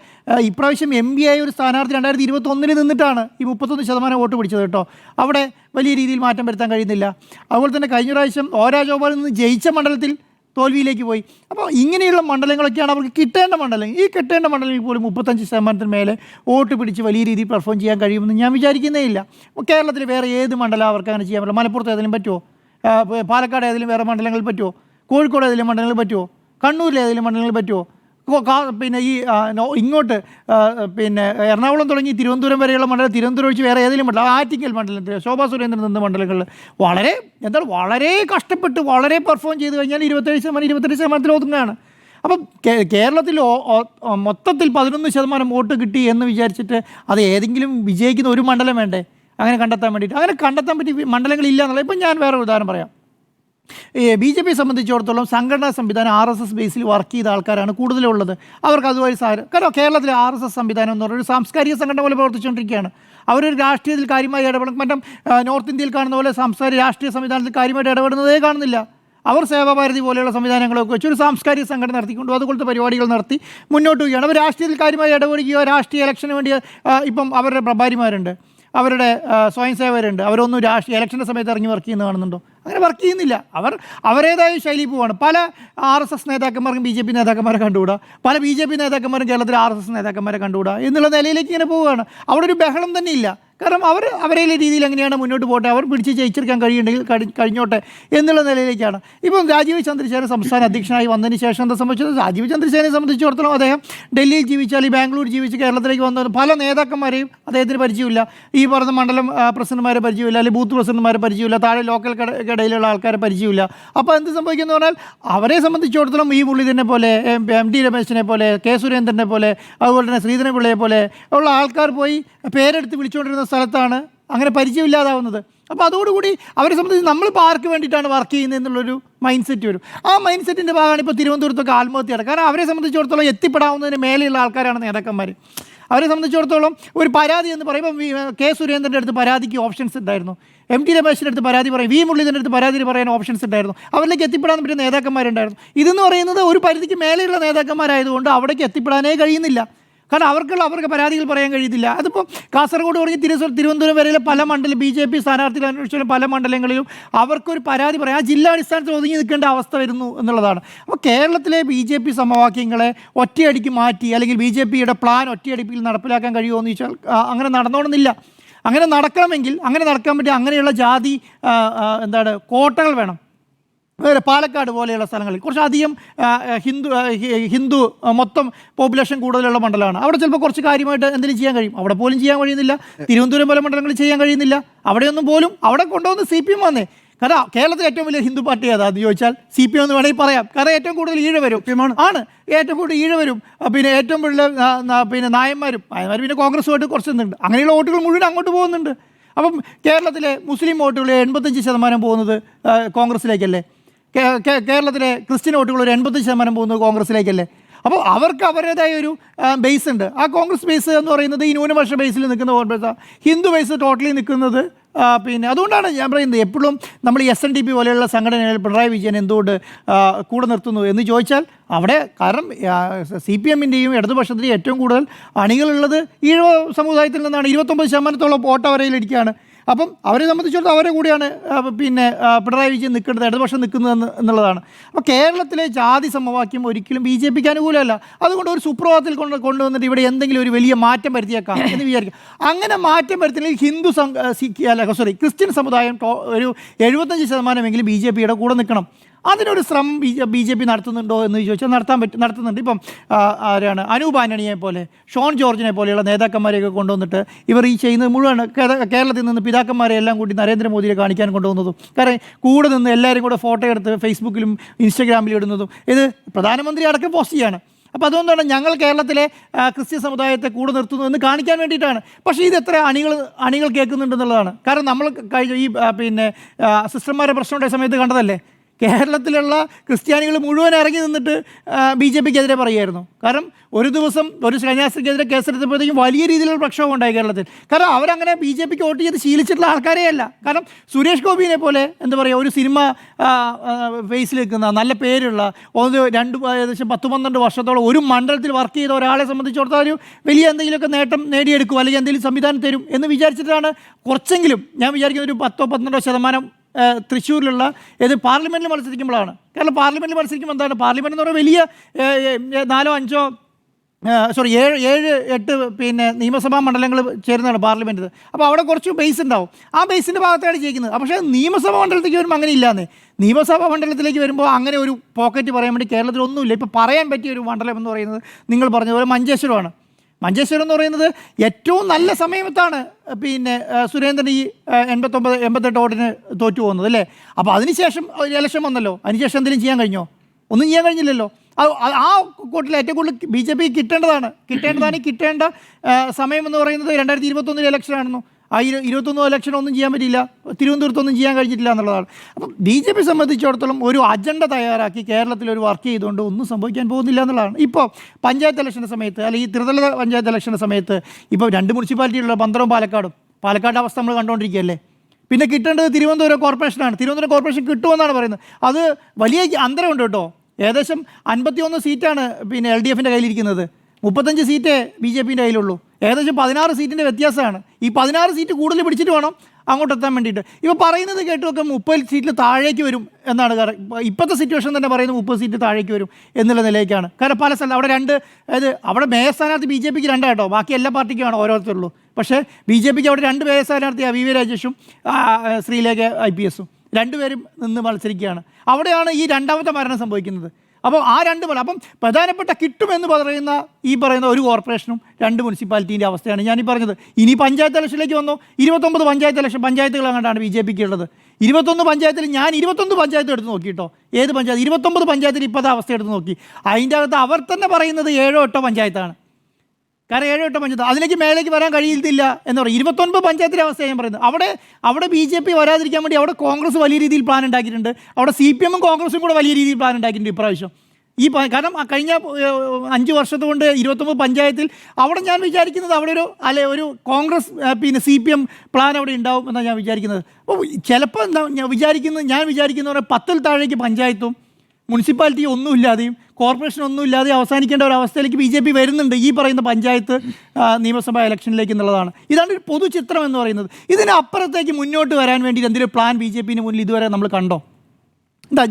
ഇപ്രാവശ്യം MP ആയ ഒരു സ്ഥാനാർത്ഥി 2021 നിന്നിട്ടാണ് ഈ 31% വോട്ട് പിടിച്ചത് കേട്ടോ. അവിടെ വലിയ രീതിയിൽ മാറ്റം വരുത്താൻ കഴിയുന്നില്ല. അതുപോലെ തന്നെ കഴിഞ്ഞ പ്രാവശ്യം രാജഗോപാലിൽ നിന്ന് ജയിച്ച മണ്ഡലത്തിൽ തോൽവിയിലേക്ക് പോയി. അപ്പോൾ ഇങ്ങനെയുള്ള മണ്ഡലങ്ങളൊക്കെയാണ് അവർക്ക് കിട്ടേണ്ട മണ്ഡലം. ഈ കിട്ടേണ്ട മണ്ഡലങ്ങളിൽ പോലും 35% മേലെ വോട്ട് പിടിച്ച് വലിയ രീതിയിൽ പെർഫോം ചെയ്യാൻ കഴിയുമെന്ന് ഞാൻ വിചാരിക്കുന്നേ ഇല്ല. അപ്പോൾ കേരളത്തിൽ വേറെ ഏത് മണ്ഡലം അവർക്ക് അങ്ങനെ ചെയ്യാൻ പറ്റില്ല? മലപ്പുറത്ത് ഏതെങ്കിലും പറ്റുമോ? പാലക്കാട് ഏതെങ്കിലും വേറെ മണ്ഡലങ്ങളിൽ പറ്റുമോ? കോഴിക്കോട് ഏതെങ്കിലും മണ്ഡലങ്ങളിൽ പറ്റുമോ? കണ്ണൂരിൽ ഏതെങ്കിലും മണ്ഡലങ്ങളിൽ പറ്റുമോ? പിന്നെ ഈ ഇങ്ങോട്ട് പിന്നെ എറണാകുളം തുടങ്ങി തിരുവനന്തപുരം വരെയുള്ള മണ്ഡലം, തിരുവനന്തപുരം ഒഴിച്ച് വേറെ ഏതെങ്കിലും മണ്ഡലം, ആറ്റിങ്ങൽ മണ്ഡലത്തിൽ ശോഭാ സുരേന്ദ്രൻ നിന്ന മണ്ഡലങ്ങളിൽ വളരെ കഷ്ടപ്പെട്ട് വളരെ പെർഫോം ചെയ്ത് കഴിഞ്ഞാൽ 22% ഒതുങ്ങുകയാണ്. അപ്പം കേരളത്തിൽ മൊത്തത്തിൽ 11% വോട്ട് കിട്ടി എന്ന് വിചാരിച്ചിട്ട് അത് ഏതെങ്കിലും വിജയിക്കുന്ന ഒരു മണ്ഡലം വേണ്ടേ അങ്ങനെ കണ്ടെത്താൻ വേണ്ടിയിട്ട്? അങ്ങനെ കണ്ടെത്താൻ പറ്റിയ മണ്ഡലങ്ങളില്ല എന്നുള്ളത്. ഇപ്പം ഞാൻ വേറെ ഉദാഹരണം പറയാം. BJP സംബന്ധിച്ചിടത്തോളം സംഘടനാ സംവിധാനം RSS ബേസിൽ വർക്ക് ചെയ്ത ആൾക്കാരാണ് കൂടുതലുള്ളത്. അവർക്ക് അതുവഴി കാരണം കേരളത്തിലെ RSS സംവിധാനം എന്ന് പറയുന്നത് ഒരു സാംസ്കാരിക സംഘടന പോലെ പ്രവർത്തിച്ചുകൊണ്ടിരിക്കുകയാണ്. അവരൊരു രാഷ്ട്രീയത്തിൽ കാര്യമായി ഇടപെടും. നോർത്ത് ഇന്ത്യയിൽ കാണുന്ന പോലെ സാംസ്കാരിക രാഷ്ട്രീയ സംവിധാനത്തിൽ കാര്യമായിട്ട് ഇടപെടുന്നതേ കാണുന്നില്ല. അവർ സേവാഭാരതി പോലെയുള്ള സംവിധാനങ്ങളൊക്കെ വെച്ച് ഒരു സാംസ്കാരിക സംഘടന നടത്തിക്കൊണ്ട് അതുപോലത്തെ പരിപാടികൾ നടത്തി മുന്നോട്ട് പോവുകയാണ്. അവർ രാഷ്ട്രീയത്തിൽ കാര്യമായി ഇടപെടുകയോ രാഷ്ട്രീയ ഇലക്ഷന് വേണ്ടി ഇപ്പം അവരുടെ പ്രഭാരിമാരുണ്ട്, അവരുടെ സ്വയം സേവകരുണ്ട്, അവരൊന്നും രാഷ്ട്രീയ ഇലക്ഷൻ്റെ സമയത്ത് ഇറങ്ങി വർക്ക് ചെയ്യുന്നത് കാണുന്നുണ്ടോ? അങ്ങനെ വർക്ക് ചെയ്യുന്നില്ല. അവരേതായ ശൈലി പോവാണ്. പല RSS നേതാക്കന്മാർക്കും BJP നേതാക്കന്മാരെ കണ്ടുകൂടാ, പല BJP നേതാക്കന്മാരും കേരളത്തിലെ RSS നേതാക്കന്മാരെ കണ്ടുകൂടാ എന്നുള്ള നിലയിലേക്ക് ഇങ്ങനെ പോവുകയാണ്. അവിടെ ഒരു ബഹളം തന്നെ ഇല്ല. കാരണം അവരെ രീതിയിൽ എങ്ങനെയാണ് മുന്നോട്ട് പോട്ടെ, അവർ പിടിച്ച് ജയിച്ചെടുക്കാൻ കഴിയുണ്ടെങ്കിൽ കഴിഞ്ഞോട്ടെ എന്നുള്ള നിലയിലേക്കാണ്. ഇപ്പം രാജീവ് ചന്ദ്രശേഖരൻ സംസ്ഥാന അധ്യക്ഷനായി വന്നതിന് ശേഷം എന്താ സംഭവിച്ചത്? രാജീവ് ചന്ദ്രശേഖരനെ സംബന്ധിച്ചിടത്തോളം അദ്ദേഹം ഡൽഹിയിൽ ജീവിച്ചാൽ ഈ ബാംഗ്ലൂർ ജീവിച്ച് കേരളത്തിലേക്ക് വന്ന പല നേതാക്കന്മാരെയും അദ്ദേഹത്തിന് പരിചയമില്ല. ഈ പറഞ്ഞ മണ്ഡലം പ്രസിഡന്റുമാരെ പരിചയമില്ല, അല്ലെങ്കിൽ ബൂത്ത് പ്രസിഡന്റുമാരെ പരിചയമില്ല, താഴെ ലോക്കൽ ഇടയിലുള്ള ആൾക്കാരെ പരിചയമില്ല. അപ്പോൾ എന്ത് സംഭവിക്കുന്നു പറഞ്ഞാൽ അവരെ സംബന്ധിച്ചിടത്തോളം ഈ മുരളീധരനെ പോലെ, MD രമേശിനെ പോലെ, K സുരേന്ദ്രനെ പോലെ, അതുപോലെ തന്നെ ശ്രീധരൻപിള്ളയെ പോലെ ഉള്ള ആൾക്കാർ പോയി പേരെടുത്ത് വിളിച്ചുകൊണ്ടിരുന്ന സ്ഥലത്താണ് അങ്ങനെ പരിചയമില്ലാതാവുന്നത്. അപ്പോൾ അതോടുകൂടി അവരെ സംബന്ധിച്ച് നമ്മളിപ്പോൾ ആർക്ക് വേണ്ടിയിട്ടാണ് വർക്ക് ചെയ്യുന്നത് എന്നുള്ളൊരു മൈൻഡ് സെറ്റ് വരും. ആ മൈൻഡ് സെറ്റിൻ്റെ ഭാഗമാണ് ഇപ്പോൾ തിരുവനന്തപുരത്തൊക്കെ ആത്മഹത്യയാണ്. കാരണം അവരെ സംബന്ധിച്ചിടത്തോളം എത്തിപ്പെടാവുന്നതിന് മേലെയുള്ള ആൾക്കാരാണ് നേതാക്കന്മാർ. അവരെ സംബന്ധിച്ചിടത്തോളം ഒരു പരാതി എന്ന് പറയുമ്പോൾ K സുരേന്ദ്രൻ്റെ അടുത്ത് പരാതിക്ക് ഓപ്ഷൻസ് ഉണ്ടായിരുന്നു, MD രമേശിൻ്റെ അടുത്ത് പരാതി പറയും, V മുരളീധരൻ്റെ അടുത്ത് പരാതി പറയാൻ ഓപ്ഷൻസ് ഉണ്ടായിരുന്നു, അവരിലേക്ക് എത്തിപ്പെടാൻ പറ്റിയ നേതാക്കന്മാരുണ്ടായിരുന്നു. ഇതെന്ന് പറയുന്നത് ഒരു പരിധിക്ക് മേലെയുള്ള നേതാക്കന്മാരായതുകൊണ്ട് അവിടേക്ക് എത്തിപ്പെടാനേ കഴിയുന്നില്ല. കാരണം അവർക്ക് പരാതികൾ പറയാൻ കഴിയുന്നില്ല. അതിപ്പോൾ കാസർഗോഡ് തുടങ്ങി തിരുവനന്തപുരം വരെയുള്ള പല മണ്ഡലം BJP സ്ഥാനാർത്ഥികൾ അന്വേഷിച്ചാലും പല മണ്ഡലങ്ങളിലും അവർക്കൊരു പരാതി പറയാം ആ ജില്ലാടിസ്ഥാനത്തിൽ ഒതുങ്ങി നിൽക്കേണ്ട അവസ്ഥ വരുന്നു എന്നുള്ളതാണ്. അപ്പോൾ കേരളത്തിലെ BJP സമവാക്യങ്ങളെ ഒറ്റയടിക്ക് മാറ്റി അല്ലെങ്കിൽ BJPയുടെ പ്ലാൻ ഒറ്റയടിപ്പിൽ നടപ്പിലാക്കാൻ കഴിയുമോ എന്ന് ചോദിച്ചാൽ അങ്ങനെ നടന്നോണമെന്നില്ല. അങ്ങനെ നടക്കണമെങ്കിൽ അങ്ങനെ നടക്കാൻ പറ്റിയ അങ്ങനെയുള്ള ജാതി കോട്ടകൾ വേണം. പാലക്കാട് പോലെയുള്ള സ്ഥലങ്ങളിൽ കുറച്ചധികം ഹിന്ദു മൊത്തം പോപ്പുലേഷൻ കൂടുതലുള്ള മണ്ഡലമാണ്. അവിടെ ചിലപ്പോൾ കുറച്ച് കാര്യമായിട്ട് എന്തെങ്കിലും ചെയ്യാൻ കഴിയും, അവിടെ പോലും ചെയ്യാൻ കഴിയുന്നില്ല. തിരുവനന്തപുരം പോലെ മണ്ഡലങ്ങളിൽ ചെയ്യാൻ കഴിയുന്നില്ല. അവിടെയൊന്നും പോലും അവിടെ കൊണ്ടുവന്ന് CPM വന്നേ. കാരണം കേരളത്തിൽ ഏറ്റവും വലിയ ഹിന്ദു പാർട്ടി ഏതാന്ന് ചോദിച്ചാൽ CPM എന്ന് വേണമെങ്കിൽ പറയാം. കാരണം ഏറ്റവും കൂടുതൽ ഈഴവരും ഏറ്റവും കൂടുതൽ ഈഴവരും പിന്നെ ഏറ്റവും കൂടുതൽ നായന്മാരും പിന്നെ കോൺഗ്രസുമായിട്ട് കുറച്ചുണ്ട്. അങ്ങനെയുള്ള വോട്ടുകൾ മുഴുവൻ അങ്ങോട്ട് പോകുന്നുണ്ട്. അപ്പം കേരളത്തിലെ മുസ്ലിം വോട്ടുകൾ 85% പോകുന്നത് കോൺഗ്രസിലേക്കല്ലേ? കേരളത്തിലെ ക്രിസ്ത്യൻ വോട്ടുകൾ ഒരു 85% പോകുന്നത് കോൺഗ്രസിലേക്കല്ലേ? അപ്പോൾ അവർക്ക് അവരുടേതായ ഒരു ബേസ് ഉണ്ട്. ആ കോൺഗ്രസ് ബേസ് എന്ന് പറയുന്നത് ഈ ന്യൂനപക്ഷ ബേസിൽ നിൽക്കുന്ന കോൺഗ്രസ്, ഹിന്ദു ബേസ് ടോട്ടലി നിൽക്കുന്നത് പിന്നെ അതുകൊണ്ടാണ് ഞാൻ പറയുന്നത് എപ്പോഴും നമ്മൾ ഈ SNDP പോലെയുള്ള സംഘടനകൾ പിണറായി വിജയൻ എന്തുകൊണ്ട് കൂടെ നിർത്തുന്നു എന്ന് ചോദിച്ചാൽ അവിടെ കാരണം CPMൻ്റെയും ഇടതുപക്ഷത്തിൻ്റെയും ഏറ്റവും കൂടുതൽ അണികളുള്ളത് ഈഴവ സമുദായത്തിൽ നിന്നാണ്. 29% വോട്ട് അവരയിലിരിക്കുകയാണ്. അപ്പം അവരെ സംബന്ധിച്ചിടത്തോളം അവരെ കൂടിയാണ് പിന്നെ പിണറായി വിജയൻ നിൽക്കുന്നത്, ഇടതുപക്ഷം നിൽക്കുന്നത് എന്നുള്ളതാണ്. അപ്പോൾ കേരളത്തിലെ ജാതി സമവാക്യം ഒരിക്കലും BJPക്ക് അനുകൂലമല്ല. അതുകൊണ്ട് ഒരു സുപ്രഭാതത്തിൽ കൊണ്ടുവന്നിട്ട് ഇവിടെ എന്തെങ്കിലും ഒരു വലിയ മാറ്റം വരുത്തിയേക്കാം എന്ന് വിചാരിക്കും. അങ്ങനെ മാറ്റം വരുത്തില്ലെങ്കിൽ ക്രിസ്ത്യൻ സമുദായം ഒരു 75% BJPയുടെ കൂടെ നിൽക്കണം. അതിനൊരു ശ്രമം BJP നടത്തുന്നുണ്ടോ എന്ന് ചോദിച്ചാൽ നടത്തുന്നുണ്ട്. ഇപ്പം ആരാണ് അനൂപ് ആന്റണിയെ പോലെ, ഷോൺ ജോർജിനെ പോലെയുള്ള നേതാക്കന്മാരെയൊക്കെ കൊണ്ടുവന്നിട്ട് ഇവർ ഈ ചെയ്യുന്നത് മുഴുവൻ കേരളത്തിൽ നിന്ന് പിതാക്കന്മാരെ എല്ലാം കൂടി നരേന്ദ്രമോദിയെ കാണിക്കാൻ കൊണ്ടുവന്നതും, കാരണം കൂടെ നിന്ന് എല്ലാവരും കൂടെ ഫോട്ടോ എടുത്ത് ഫേസ്ബുക്കിലും ഇൻസ്റ്റഗ്രാമിലും ഇടുന്നതും ഇത് പ്രധാനമന്ത്രി അടക്കം പോസ്റ്റ് ചെയ്യാണ്. അപ്പോൾ അതുകൊണ്ടാണ് ഞങ്ങൾ കേരളത്തിലെ ക്രിസ്ത്യൻ സമുദായത്തെ കൂടെ നിർത്തുന്നു എന്ന് കാണിക്കാൻ വേണ്ടിയിട്ടാണ്. പക്ഷേ ഇത് എത്ര അണികൾ കേൾക്കുന്നുണ്ടെന്നുള്ളതാണ്. കാരണം നമ്മൾ കഴിഞ്ഞ ഈ പിന്നെ സിസ്റ്റർമാരുടെ പ്രശ്നമുണ്ടായ സമയത്ത് കണ്ടതല്ലേ, കേരളത്തിലുള്ള ക്രിസ്ത്യാനികൾ മുഴുവൻ ഇറങ്ങി നിന്നിട്ട് BJPക്കെതിരെ പറയുമായിരുന്നു. കാരണം ഒരു ദിവസം ഒരു കന്യാസ്ത്രീക്കെതിരെ കേസെടുത്തപ്പോഴത്തേക്കും വലിയ രീതിയിലുള്ള പ്രക്ഷോഭം ഉണ്ടായി കേരളത്തിൽ. കാരണം അവരങ്ങനെ BJPക്ക് വോട്ട് ചെയ്ത് ശീലിച്ചിട്ടുള്ള ആൾക്കാരേ അല്ല. കാരണം സുരേഷ് ഗോപിനെ പോലെ എന്താ പറയുക, ഒരു സിനിമ ഫേസിൽ നിൽക്കുന്ന നല്ല പേരുള്ള ഏകദേശം 10-12 വർഷത്തോളം ഒരു മണ്ഡലത്തിൽ വർക്ക് ചെയ്ത ഒരാളെ സംബന്ധിച്ചിടത്തോളം ഒരു വലിയ എന്തെങ്കിലുമൊക്കെ നേട്ടം നേടിയെടുക്കും, അല്ലെങ്കിൽ എന്തെങ്കിലും സംവിധാനം തരും എന്ന് വിചാരിച്ചിട്ടാണ് കുറച്ചെങ്കിലും, ഞാൻ വിചാരിക്കുന്ന ഒരു 10-12% തൃശ്ശൂരിലുള്ള പാർലമെൻറ്റിൽ മത്സരിക്കുമ്പോഴാണ്. കാരണം പാർലമെൻറ്റിൽ മത്സരിക്കുമ്പോൾ എന്താണ്, പാർലമെൻറ്റ് എന്ന് പറയുന്നത് വലിയ 7-8 പിന്നെ നിയമസഭാ മണ്ഡലങ്ങൾ ചേരുന്നതാണ് പാർലമെൻറ്റ്. അപ്പോൾ അവിടെ കുറച്ച് ബേസ് ഉണ്ടാവും, ആ ബേസിൻ്റെ ഭാഗത്താണ് ജയിക്കുന്നത്. പക്ഷേ നിയമസഭാ മണ്ഡലത്തിലേക്ക് വരുമ്പോൾ അങ്ങനെ ഇല്ലാന്നേ. നിയമസഭാ മണ്ഡലത്തിലേക്ക് വരുമ്പോൾ അങ്ങനെ ഒരു പോക്കറ്റ് പറയാൻ വേണ്ടി കേരളത്തിലൊന്നുമില്ല. ഇപ്പോൾ പറയാൻ പറ്റിയ ഒരു മണ്ഡലം എന്ന് പറയുന്നത് നിങ്ങൾ പറഞ്ഞതുപോലെ മഞ്ചേശ്വരമാണ്. മഞ്ചേശ്വരം എന്ന് പറയുന്നത് ഏറ്റവും നല്ല സമയത്താണ് പിന്നെ സുരേന്ദ്രൻ ഈ 88 വോട്ടിന് തോറ്റു പോകുന്നത് അല്ലേ. അപ്പോൾ അതിനുശേഷം ഒരു ഇലക്ഷൻ വന്നല്ലോ, അതിനുശേഷം എന്തെങ്കിലും ചെയ്യാൻ കഴിഞ്ഞോ? ഒന്നും ചെയ്യാൻ കഴിഞ്ഞില്ലല്ലോ. ആ കൂട്ടിൽ ഏറ്റവും കൂടുതൽ BJP കിട്ടേണ്ട സമയം എന്ന് പറയുന്നത് 2021 ഇലക്ഷനാണെന്നോ. ആ 21 ഇലക്ഷൻ ഒന്നും ചെയ്യാൻ പറ്റിയില്ല, തിരുവനന്തപുരത്തൊന്നും ചെയ്യാൻ കഴിഞ്ഞിട്ടില്ല എന്നുള്ളതാണ്. അപ്പം BJP സംബന്ധിച്ചിടത്തോളം ഒരു അജണ്ട തയ്യാറാക്കി കേരളത്തിൽ ഒരു വർക്ക് ചെയ്തുകൊണ്ട് ഒന്നും സംഭവിക്കാൻ പോകുന്നില്ല എന്നുള്ളതാണ്. ഇപ്പോൾ പഞ്ചായത്ത് ഇലക്ഷൻ്റെ സമയത്ത്, അല്ലെങ്കിൽ ത്രിതല പഞ്ചായത്ത് ഇലക്ഷൻ്റെ സമയത്ത് ഇപ്പോൾ 2 മുനിസിപ്പാലിറ്റിയുള്ള പന്തളവും പാലക്കാട് അവസ്ഥ നമ്മൾ കണ്ടുകൊണ്ടിരിക്കുകയല്ലേ. പിന്നെ കിട്ടേണ്ടത് തിരുവനന്തപുരം കോർപ്പറേഷനാണ്. തിരുവനന്തപുരം കോർപ്പറേഷൻ കിട്ടുമെന്നാണ് പറയുന്നത്. അത് വലിയ അന്തരമുണ്ട് കേട്ടോ. ഏകദേശം 51 സീറ്റാണ് പിന്നെ LDFൻ്റെ കയ്യിലിരിക്കുന്നത്, 35 സീറ്റേ BJPൻ്റെ കയ്യിലുള്ളൂ. ഏകദേശം 16 സീറ്റിൻ്റെ വ്യത്യാസമാണ്. ഈ 16 സീറ്റ് കൂടുതൽ പിടിച്ചിട്ട് വേണം അങ്ങോട്ട് എത്താൻ വേണ്ടിയിട്ട്. ഇപ്പോൾ പറയുന്നത് കേട്ടുമൊക്കെ 30 സീറ്റിൽ താഴേക്ക് വരും എന്നാണ്. ഇപ്പോഴത്തെ സിറ്റുവേഷൻ തന്നെ പറയുന്നത് 30 സീറ്റ് താഴേക്ക് വരും എന്നുള്ള നിലയ്ക്കാണ്. കാരണം പല സ്ഥലം അവിടെ അവിടെ മേയർ സ്ഥാനാർത്ഥി BJPക്ക് 2 കേട്ടോ, ബാക്കി എല്ലാ പാർട്ടിക്കുമാണ് ഓരോരുത്തരുള്ളൂ. പക്ഷേ BJPക്ക് അവിടെ 2 മേയർ സ്ഥാനാർത്ഥി VV രാജേഷും ശ്രീലേഖ IPS-ഉം 2 പേരും നിന്ന് മത്സരിക്കുകയാണ്. അവിടെയാണ് ഈ രണ്ടാമത്തെ മരണം സംഭവിക്കുന്നത്. അപ്പോൾ ആ 2 അപ്പം പ്രധാനപ്പെട്ട കിട്ടുമെന്ന് പറയുന്ന ഒരു കോർപ്പറേഷനും 2 മുനിസിപ്പാലിറ്റീൻ്റെ അവസ്ഥയാണ് ഞാനീ പറഞ്ഞത്. ഇനി പഞ്ചായത്ത് ഇലക്ഷനിലേക്ക് വന്നോ, 29 പഞ്ചായത്തുകൾ അങ്ങോട്ടാണ് BJPക്ക് ഉള്ളത്. 21 പഞ്ചായത്തിൽ ഞാൻ 21 പഞ്ചായത്ത് എടുത്ത് നോക്കി കേട്ടോ. ഏത് പഞ്ചായത്ത്? 29 പഞ്ചായത്തിൽ ഇപ്പോഴത്തെ അവസ്ഥ എടുത്ത് നോക്കി. അതിൻ്റെ അകത്ത് അവർ തന്നെ പറയുന്നത് 7-8 പഞ്ചായത്താണ്. കാരണം 7-8 പഞ്ചായത്ത്, അതിലേക്ക് മേലേക്ക് വരാൻ കഴിയുന്നില്ല എന്ന് പറയും. 29 പഞ്ചായത്തിൻ്റെ അവസ്ഥ ഞാൻ പറയുന്നത്. അവിടെ BJP വരാതിരിക്കാൻ വേണ്ടി അവിടെ കോൺഗ്രസ് വലിയ രീതിയിൽ പ്ലാൻ ഉണ്ടാക്കിയിട്ടുണ്ട്. അവിടെ CPM-ഉം കോൺഗ്രസും കൂടെ വലിയ രീതിയിൽ പ്ലാൻ ഉണ്ടാക്കിയിട്ടുണ്ട് ഇപ്രാവശ്യം. കാരണം കഴിഞ്ഞ 5 വർഷത്തെ കൊണ്ട് 29 പഞ്ചായത്തിൽ അവിടെ ഞാൻ വിചാരിക്കുന്നത് അവിടെ ഒരു കോൺഗ്രസ് പിന്നെ CPM പ്ലാൻ അവിടെ ഉണ്ടാവും എന്നാണ് ഞാൻ വിചാരിക്കുന്നത്. അപ്പോൾ ചിലപ്പോൾ ഞാൻ വിചാരിക്കുന്ന 10-ൽ താഴേക്ക് പഞ്ചായത്തും മുനിസിപ്പാലിറ്റി ഒന്നുമില്ലാതെയും കോർപ്പറേഷൻ ഒന്നുമില്ലാതെയും അവസാനിക്കേണ്ട ഒരു അവസ്ഥയിലേക്ക് BJP വരുന്നുണ്ട് ഈ പറയുന്ന പഞ്ചായത്ത് നിയമസഭാ ഇലക്ഷനിലേക്ക് എന്നുള്ളതാണ്. ഇതാണ് ഒരു പൊതുചിത്രം എന്ന് പറയുന്നത്. ഇതിനപ്പുറത്തേക്ക് മുന്നോട്ട് വരാൻ വേണ്ടി എന്തെങ്കിലും പ്ലാൻ BJPന് മുന്നിൽ ഇതുവരെ നമ്മൾ കണ്ടോ?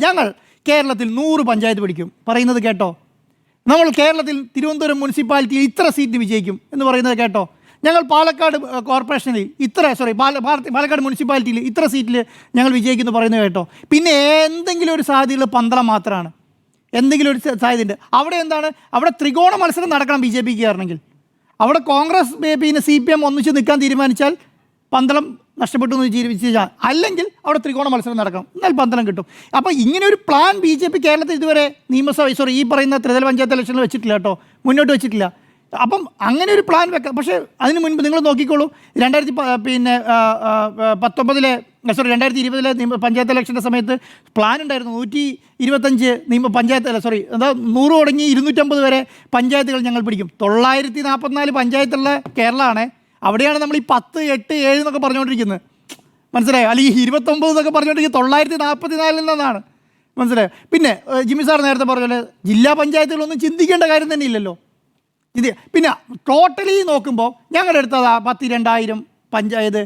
ഞങ്ങൾ കേരളത്തിൽ 100 പഞ്ചായത്ത് പിടിക്കും പറയുന്നത് കേട്ടോ. നമ്മൾ കേരളത്തിൽ തിരുവനന്തപുരം മുനിസിപ്പാലിറ്റിയിൽ ഇത്ര സീറ്റ് വിജയിക്കും എന്ന് പറയുന്നത് കേട്ടോ. ഞങ്ങൾ പാലക്കാട് കോർപ്പറേഷനിൽ പാലക്കാട് മുനിസിപ്പാലിറ്റിയിൽ ഇത്ര സീറ്റിൽ ഞങ്ങൾ വിജയിക്കുമെന്ന് പറയുന്നത് കേട്ടോ. പിന്നെ എന്തെങ്കിലും ഒരു സാധ്യതയുള്ള പന്തളം മാത്രമാണ്, എന്തെങ്കിലും ഒരു സാധ്യതയുണ്ട്. അവിടെ ത്രികോണ മത്സരം നടക്കണം BJPക്ക് കയറണമെങ്കിൽ. അവിടെ കോൺഗ്രസ് പിന്നെ CPM ഒന്നിച്ച് നിൽക്കാൻ തീരുമാനിച്ചാൽ പന്തളം നഷ്ടപ്പെട്ടു എന്ന് വിചാരിച്ചാൽ, അല്ലെങ്കിൽ അവിടെ ത്രികോണ മത്സരം നടക്കണം, എന്നാൽ പന്തളം കിട്ടും. അപ്പോൾ ഇങ്ങനെ ഒരു പ്ലാൻ BJP കേരളത്തിൽ ഇതുവരെ ഈ പറയുന്ന ത്രിതല പഞ്ചായത്ത് ഇലക്ഷനിൽ വെച്ചിട്ടില്ല കേട്ടോ, മുന്നോട്ട് വെച്ചിട്ടില്ല. അപ്പം അങ്ങനെ ഒരു പ്ലാൻ വെക്കാം. പക്ഷേ അതിന് മുൻപ് നിങ്ങൾ നോക്കിക്കോളൂ, 2020 പഞ്ചായത്ത് ഇലക്ഷൻ്റെ സമയത്ത് പ്ലാൻ ഉണ്ടായിരുന്നു 125 പഞ്ചായത്ത് 100 തുടങ്ങി 250 വരെ പഞ്ചായത്തുകൾ ഞങ്ങൾ പിടിക്കും. 944 പഞ്ചായത്തുള്ള കേരളമാണ്. അവിടെയാണ് നമ്മൾ ഈ 10, 8, 7 എന്നൊക്കെ പറഞ്ഞുകൊണ്ടിരിക്കുന്നത്, മനസ്സിലായോ? അല്ലെങ്കിൽ 29 എന്നൊക്കെ പറഞ്ഞുകൊണ്ടിരിക്കുന്നത് 944 നിന്നാണ്, മനസ്സിലായോ? പിന്നെ ജിമ്മി സാർ നേരത്തെ പറഞ്ഞ പോലെ ജില്ലാ പഞ്ചായത്തുകളൊന്നും ചിന്തിക്കേണ്ട കാര്യം തന്നെ ഇല്ലല്ലോ. പിന്നെ ടോട്ടലി നോക്കുമ്പോൾ ഞങ്ങളുടെ അടുത്തത് 10,000-2000 പഞ്ചായത്ത്,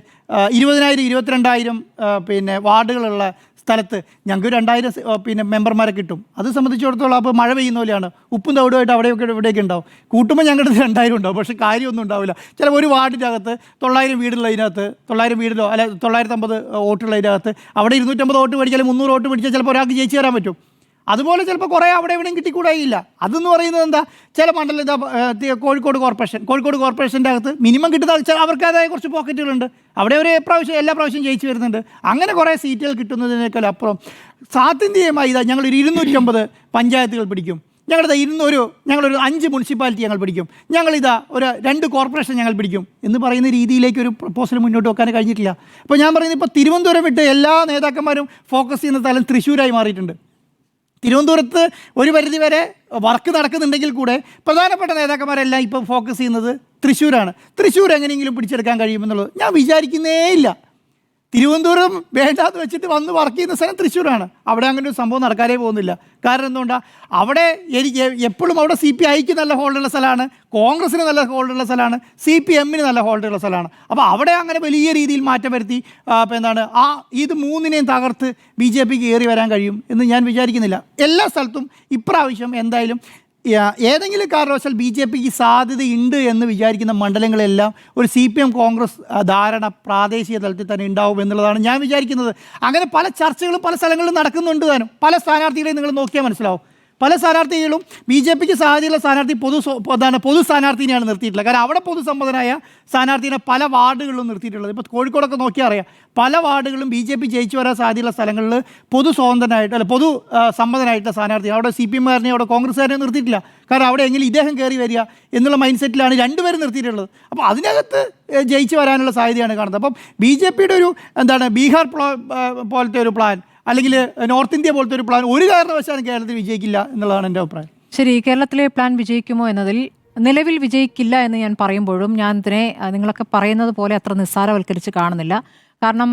20,000 22,000 പിന്നെ വാർഡുകളുള്ള സ്ഥലത്ത് ഞങ്ങൾക്ക് 2,000 പിന്നെ മെമ്പർമാരെ കിട്ടും. അത് സംബന്ധിച്ചിടത്തോളം അപ്പോൾ മഴ പെയ്യുന്ന പോലെയാണ്, ഉപ്പും തവിടുമായിട്ട് ഇവിടെയൊക്കെ ഉണ്ടാവും. കൂട്ടുമ്പോൾ ഞങ്ങളുടെ 2,000 ഉണ്ടാവും, പക്ഷേ കാര്യമൊന്നും ഉണ്ടാവില്ല. ചില ഒരു വാർഡിൻ്റെ അകത്ത് 900 വീടുള്ളതിനകത്ത് 900 വീടിലോ അല്ല 950 വോട്ടുള്ളതിനകത്ത് അവിടെ 250 വോട്ട് മേടിച്ചാൽ 300 വോട്ട് മേടിച്ചാൽ ചിലപ്പോൾ ഒരാൾക്ക് ജയിച്ചു തരാൻ പറ്റും. അതുപോലെ ചിലപ്പോൾ കുറേ അവിടെ എവിടെയും കിട്ടിക്കൂടായില്ല. അതെന്ന് പറയുന്നത് എന്താ, ചില മണ്ഡലം കോഴിക്കോട് കോർപ്പറേഷൻ്റെ അകത്ത് മിനിമം കിട്ടുന്ന അവർക്കതായ കുറച്ച് പോക്കറ്റുകളുണ്ട്. അവിടെ എല്ലാ പ്രാവശ്യം ജയിച്ചു വരുന്നുണ്ട്. അങ്ങനെ കുറേ സീറ്റുകൾ കിട്ടുന്നതിനേക്കാൾ അപ്പുറം സാധ്യതയുമായി ഞങ്ങൾ 250 പഞ്ചായത്തുകൾ പിടിക്കും. ഞങ്ങളുടെ ഞങ്ങളൊരു 5 മുനിസിപ്പാലിറ്റി ഞങ്ങൾ പിടിക്കും, ഞങ്ങളിതാ ഒരു 2 കോർപ്പറേഷൻ ഞങ്ങൾ പിടിക്കും എന്ന് പറയുന്ന രീതിയിലേക്ക് ഒരു പ്രപ്പോസൽ മുന്നോട്ട് വെക്കാൻ കഴിഞ്ഞിട്ടില്ല. അപ്പോൾ ഞാൻ പറയുന്നത് ഇപ്പോൾ തിരുവനന്തപുരം വിട്ട് എല്ലാ നേതാക്കന്മാരും ഫോക്കസ് ചെയ്യുന്ന സ്ഥലം തൃശ്ശൂരായി മാറിയിട്ടുണ്ട്. തിരുവനന്തപുരത്ത് ഒരു പരിധി വരെ വർക്ക് നടക്കുന്നുണ്ടെങ്കിൽ കൂടെ പ്രധാനപ്പെട്ട നേതാക്കന്മാരെല്ലാം ഇപ്പോൾ ഫോക്കസ് ചെയ്യുന്നത് തൃശ്ശൂരാണ്. തൃശ്ശൂർ എങ്ങനെയെങ്കിലും പിടിച്ചെടുക്കാൻ കഴിയുമെന്നുള്ളത് ഞാൻ വിചാരിക്കുന്നേ ഇല്ല. തിരുവനന്തപുരം വേണ്ടാന്ന് വെച്ചിട്ട് വന്ന് വർക്ക് ചെയ്യുന്ന സ്ഥലം തൃശ്ശൂരാണ്. അവിടെ അങ്ങനെ ഒരു സംഭവം നടക്കാനേ പോകുന്നില്ല. കാരണം എന്തുകൊണ്ടാണ്, അവിടെ എനിക്ക് എപ്പോഴും അവിടെ CPIക്ക് നല്ല ഹോൾഡുള്ള സ്ഥലമാണ്, കോൺഗ്രസ്സിന് നല്ല ഹോൾഡുള്ള സ്ഥലമാണ്, CPMന് നല്ല ഹോൾഡുള്ള സ്ഥലമാണ്. അപ്പോൾ അവിടെ അങ്ങനെ വലിയ രീതിയിൽ മാറ്റം വരുത്തി ഇത് മൂന്നിനെയും തകർത്ത് BJPക്ക് കയറി വരാൻ കഴിയും എന്ന് ഞാൻ വിചാരിക്കുന്നില്ല. എല്ലാ സ്ഥലത്തും ഇപ്രാവശ്യം എന്തായാലും ഏതെങ്കിലും കാരണവശാൽ BJPക്ക് സാധ്യതയുണ്ട് എന്ന് വിചാരിക്കുന്ന മണ്ഡലങ്ങളെല്ലാം ഒരു CPM കോൺഗ്രസ് ധാരണ പ്രാദേശിക തലത്തിൽ തന്നെ ഉണ്ടാവും എന്നുള്ളതാണ് ഞാൻ വിചാരിക്കുന്നത്. അങ്ങനെ പല ചർച്ചകളും പല സ്ഥലങ്ങളിലും നടക്കുന്നുണ്ട് താനും. പല സ്ഥാനാർത്ഥികളെയും നിങ്ങൾ നോക്കിയാൽ മനസ്സിലാവും. പല സ്ഥാനാർത്ഥികളും BJPക്ക് സാധ്യതയുള്ള സ്ഥാനാർത്ഥി പൊതു സ്ഥാനാർത്ഥിനെയാണ് നിർത്തിയിട്ടുള്ളത്. കാരണം അവിടെ പൊതുസമ്മതനായ സ്ഥാനാർത്ഥിനെ പല വാർഡുകളിലും നിർത്തിയിട്ടുള്ളത്. ഇപ്പോൾ കോഴിക്കോടൊക്കെ നോക്കിയാൽ അറിയാം, പല വാർഡുകളും BJP ജയിച്ചു വരാൻ സാധ്യതയുള്ള സ്ഥലങ്ങളിൽ പൊതു സമ്മതനായിട്ടുള്ള സ്ഥാനാർത്ഥി അവിടെ CPMകാരനെ അവിടെ കോൺഗ്രസ്സുകാരനെ നിർത്തിയിട്ടില്ല. കാരണം അവിടെ എങ്കിലും ഇദ്ദേഹം കയറി വരിക എന്നുള്ള മൈൻഡ് സെറ്റിലാണ് 2 പേരും നിർത്തിയിട്ടുള്ളത്. അപ്പോൾ അതിനകത്ത് ജയിച്ചു വരാനുള്ള സാധ്യതയാണ് കാണുന്നത്. അപ്പം BJPയുടെ ഒരു ബീഹാർ പോലത്തെ ഒരു പ്ലാൻ അല്ലെങ്കിൽ നോർത്ത് ഇന്ത്യ പോലത്തെ ഒരു പ്ലാൻ ഒരു കാരണവശാലും കേരളത്തിൽ വിജയിക്കില്ല എന്നുള്ളതാണ് എൻ്റെ അഭിപ്രായം. ശരി, കേരളത്തിലെ പ്ലാൻ വിജയിക്കുമോ എന്നതിൽ നിലവിൽ വിജയിക്കില്ല എന്ന് ഞാൻ പറയുമ്പോഴും ഞാൻ ഇതിനെ നിങ്ങളൊക്കെ പറയുന്നത് പോലെ അത്ര നിസ്സാരവൽക്കരിച്ച് കാണുന്നില്ല. കാരണം